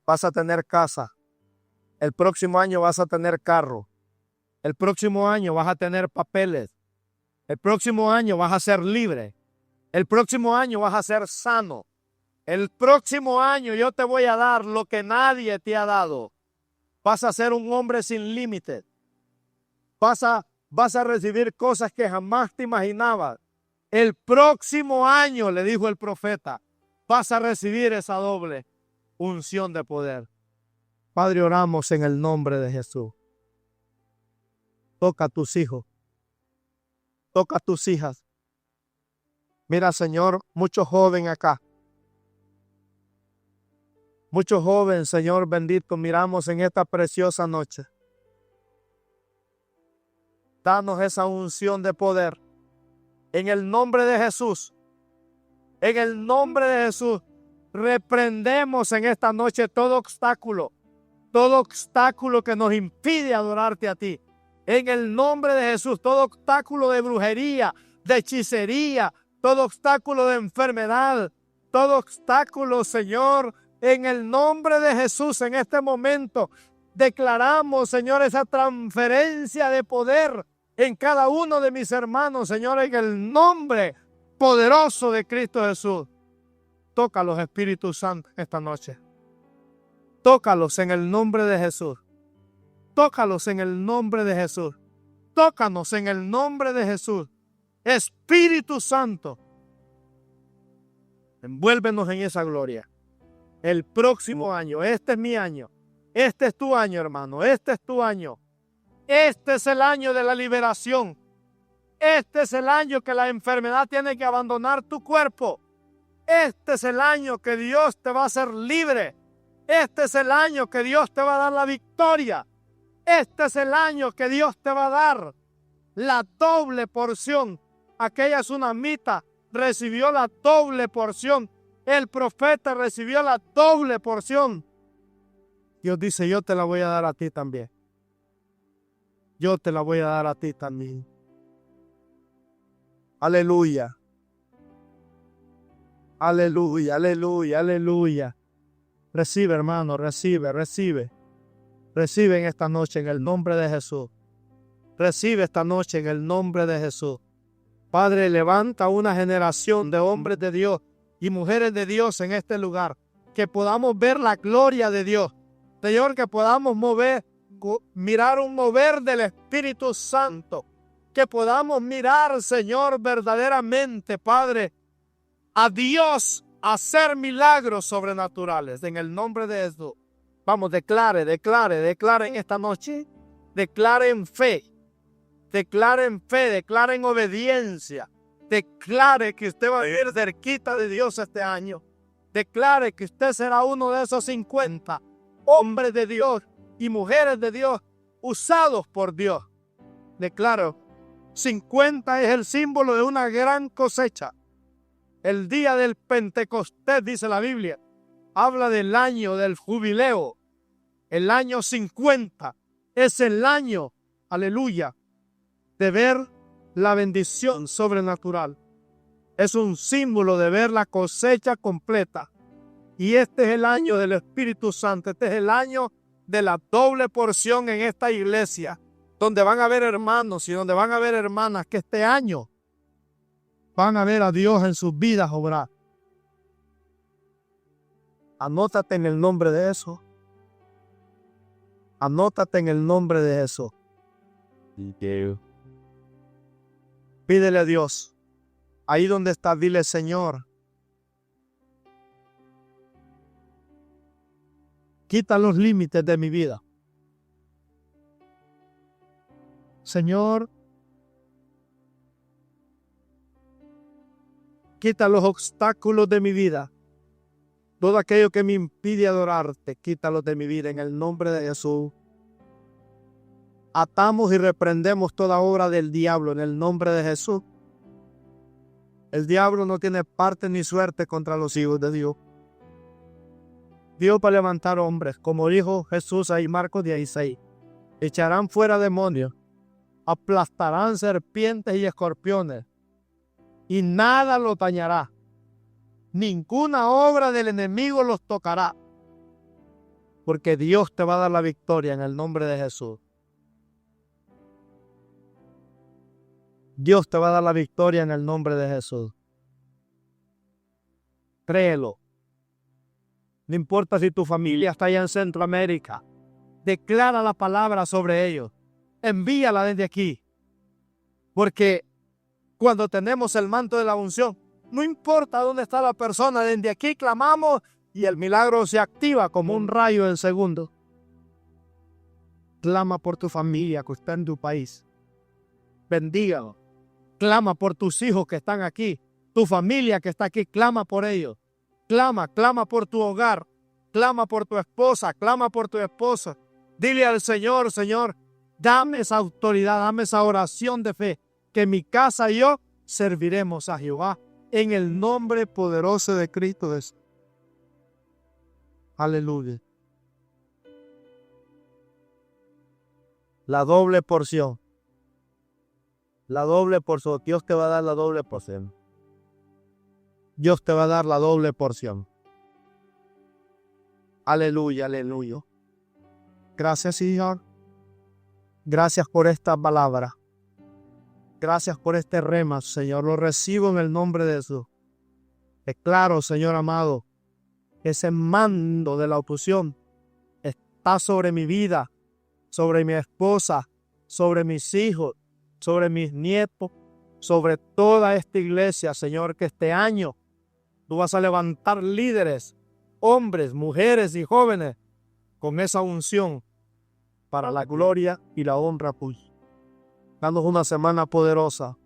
vas a tener casa. El próximo año vas a tener carro. El próximo año vas a tener papeles. El próximo año vas a ser libre. El próximo año vas a ser sano. El próximo año yo te voy a dar lo que nadie te ha dado. Vas a ser un hombre sin límites. Vas a recibir cosas que jamás te imaginabas. El próximo año, le dijo el profeta, vas a recibir esa doble unción de poder. Padre, oramos en el nombre de Jesús. Toca a tus hijos. Toca a tus hijas. Mira, Señor, muchos jóvenes acá. Muchos jóvenes, Señor bendito, miramos en esta preciosa noche. Danos esa unción de poder. En el nombre de Jesús. En el nombre de Jesús. Reprendemos en esta noche todo obstáculo que nos impide adorarte a ti. En el nombre de Jesús, todo obstáculo de brujería, de hechicería, todo obstáculo de enfermedad, todo obstáculo, Señor, en el nombre de Jesús, en este momento, declaramos, Señor, esa transferencia de poder en cada uno de mis hermanos, Señor, en el nombre poderoso de Cristo Jesús. Tócalos, Espíritu Santo, esta noche. Tócalos en el nombre de Jesús. Tócalos en el nombre de Jesús. Tócanos en el nombre de Jesús. Espíritu Santo, envuélvenos en esa gloria. El próximo año, este es mi año. Este es tu año, hermano. Este es tu año. Este es el año de la liberación. Este es el año que la enfermedad tiene que abandonar tu cuerpo. Este es el año que Dios te va a hacer libre. Este es el año que Dios te va a dar la victoria. Este es el año que Dios te va a dar la doble porción. Aquella tsunamita recibió la doble porción. El profeta recibió la doble porción. Dios dice: yo te la voy a dar a ti también. yo te la voy a dar a ti también. Aleluya. Aleluya, aleluya, aleluya. Recibe, hermano, recibe, recibe. Recibe en esta noche en el nombre de Jesús. Recibe esta noche en el nombre de Jesús. Padre, levanta una generación de hombres de Dios y mujeres de Dios en este lugar. Que podamos ver la gloria de Dios. Señor, que podamos mirar un mover del Espíritu Santo. Que podamos mirar, Señor, verdaderamente, Padre, a Dios hacer milagros sobrenaturales en el nombre de Jesús. Vamos, declare en esta noche. Declare en fe. Declare en fe, declare en obediencia. Declare que usted va a vivir cerquita de Dios este año. Declare que usted será uno de esos 50 hombres de Dios y mujeres de Dios usados por Dios. Declaro, 50 es el símbolo de una gran cosecha. El día del Pentecostés, dice la Biblia, habla del año del jubileo. El año 50 es el año, aleluya, de ver la bendición sobrenatural. Es un símbolo de ver la cosecha completa. Y este es el año del Espíritu Santo. Este es el año de la doble porción en esta iglesia, donde van a haber hermanos y donde van a haber hermanas que este año van a ver a Dios en sus vidas obrar. Anótate en el nombre de Jesús. Anótate en el nombre de Jesús. Pídele a Dios. Ahí donde estás, dile, Señor, quita los límites de mi vida. Señor, quita los obstáculos de mi vida. Todo aquello que me impide adorarte, quítalo de mi vida en el nombre de Jesús. Atamos y reprendemos toda obra del diablo en el nombre de Jesús. El diablo no tiene parte ni suerte contra los hijos de Dios. Dios va a levantar hombres, como dijo Jesús ahí, Marcos 16. Echarán fuera demonios, aplastarán serpientes y escorpiones, y nada los dañará. Ninguna obra del enemigo los tocará, porque Dios te va a dar la victoria en el nombre de Jesús. Dios te va a dar la victoria en el nombre de Jesús. Créelo. No importa si tu familia está allá en Centroamérica. Declara la palabra sobre ellos. Envíala desde aquí. Porque cuando tenemos el manto de la unción, no importa dónde está la persona, desde aquí clamamos y el milagro se activa como un rayo en segundo. Clama por tu familia que está en tu país. Bendígalo. Clama por tus hijos que están aquí. Tu familia que está aquí, clama por ellos. Clama por tu hogar. Clama por tu esposa, clama por tu esposa. Dile al Señor, Señor, dame esa autoridad, dame esa oración de fe, que mi casa y yo serviremos a Jehová en el nombre poderoso de Cristo Jesús. Aleluya. La doble porción. La doble porción. Dios te va a dar la doble porción. Dios te va a dar la doble porción. Aleluya, aleluya. Gracias, Señor. Gracias por esta palabra. Gracias por este rema, Señor. Lo recibo en el nombre de Jesús. Declaro, Señor amado, ese mando de la unción está sobre mi vida, sobre mi esposa, sobre mis hijos, sobre mis nietos, sobre toda esta iglesia, Señor, que este año tú vas a levantar líderes, hombres, mujeres y jóvenes con esa unción para la gloria y la honra tuya. Danos una semana poderosa.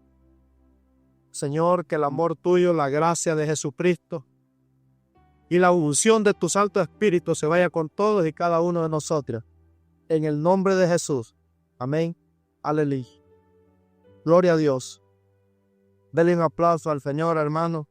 Señor, que el amor tuyo, la gracia de Jesucristo y la unción de tu Santo Espíritu se vaya con todos y cada uno de nosotros. En el nombre de Jesús. Amén. Aleluya. Gloria a Dios. Denle un aplauso al Señor, hermano.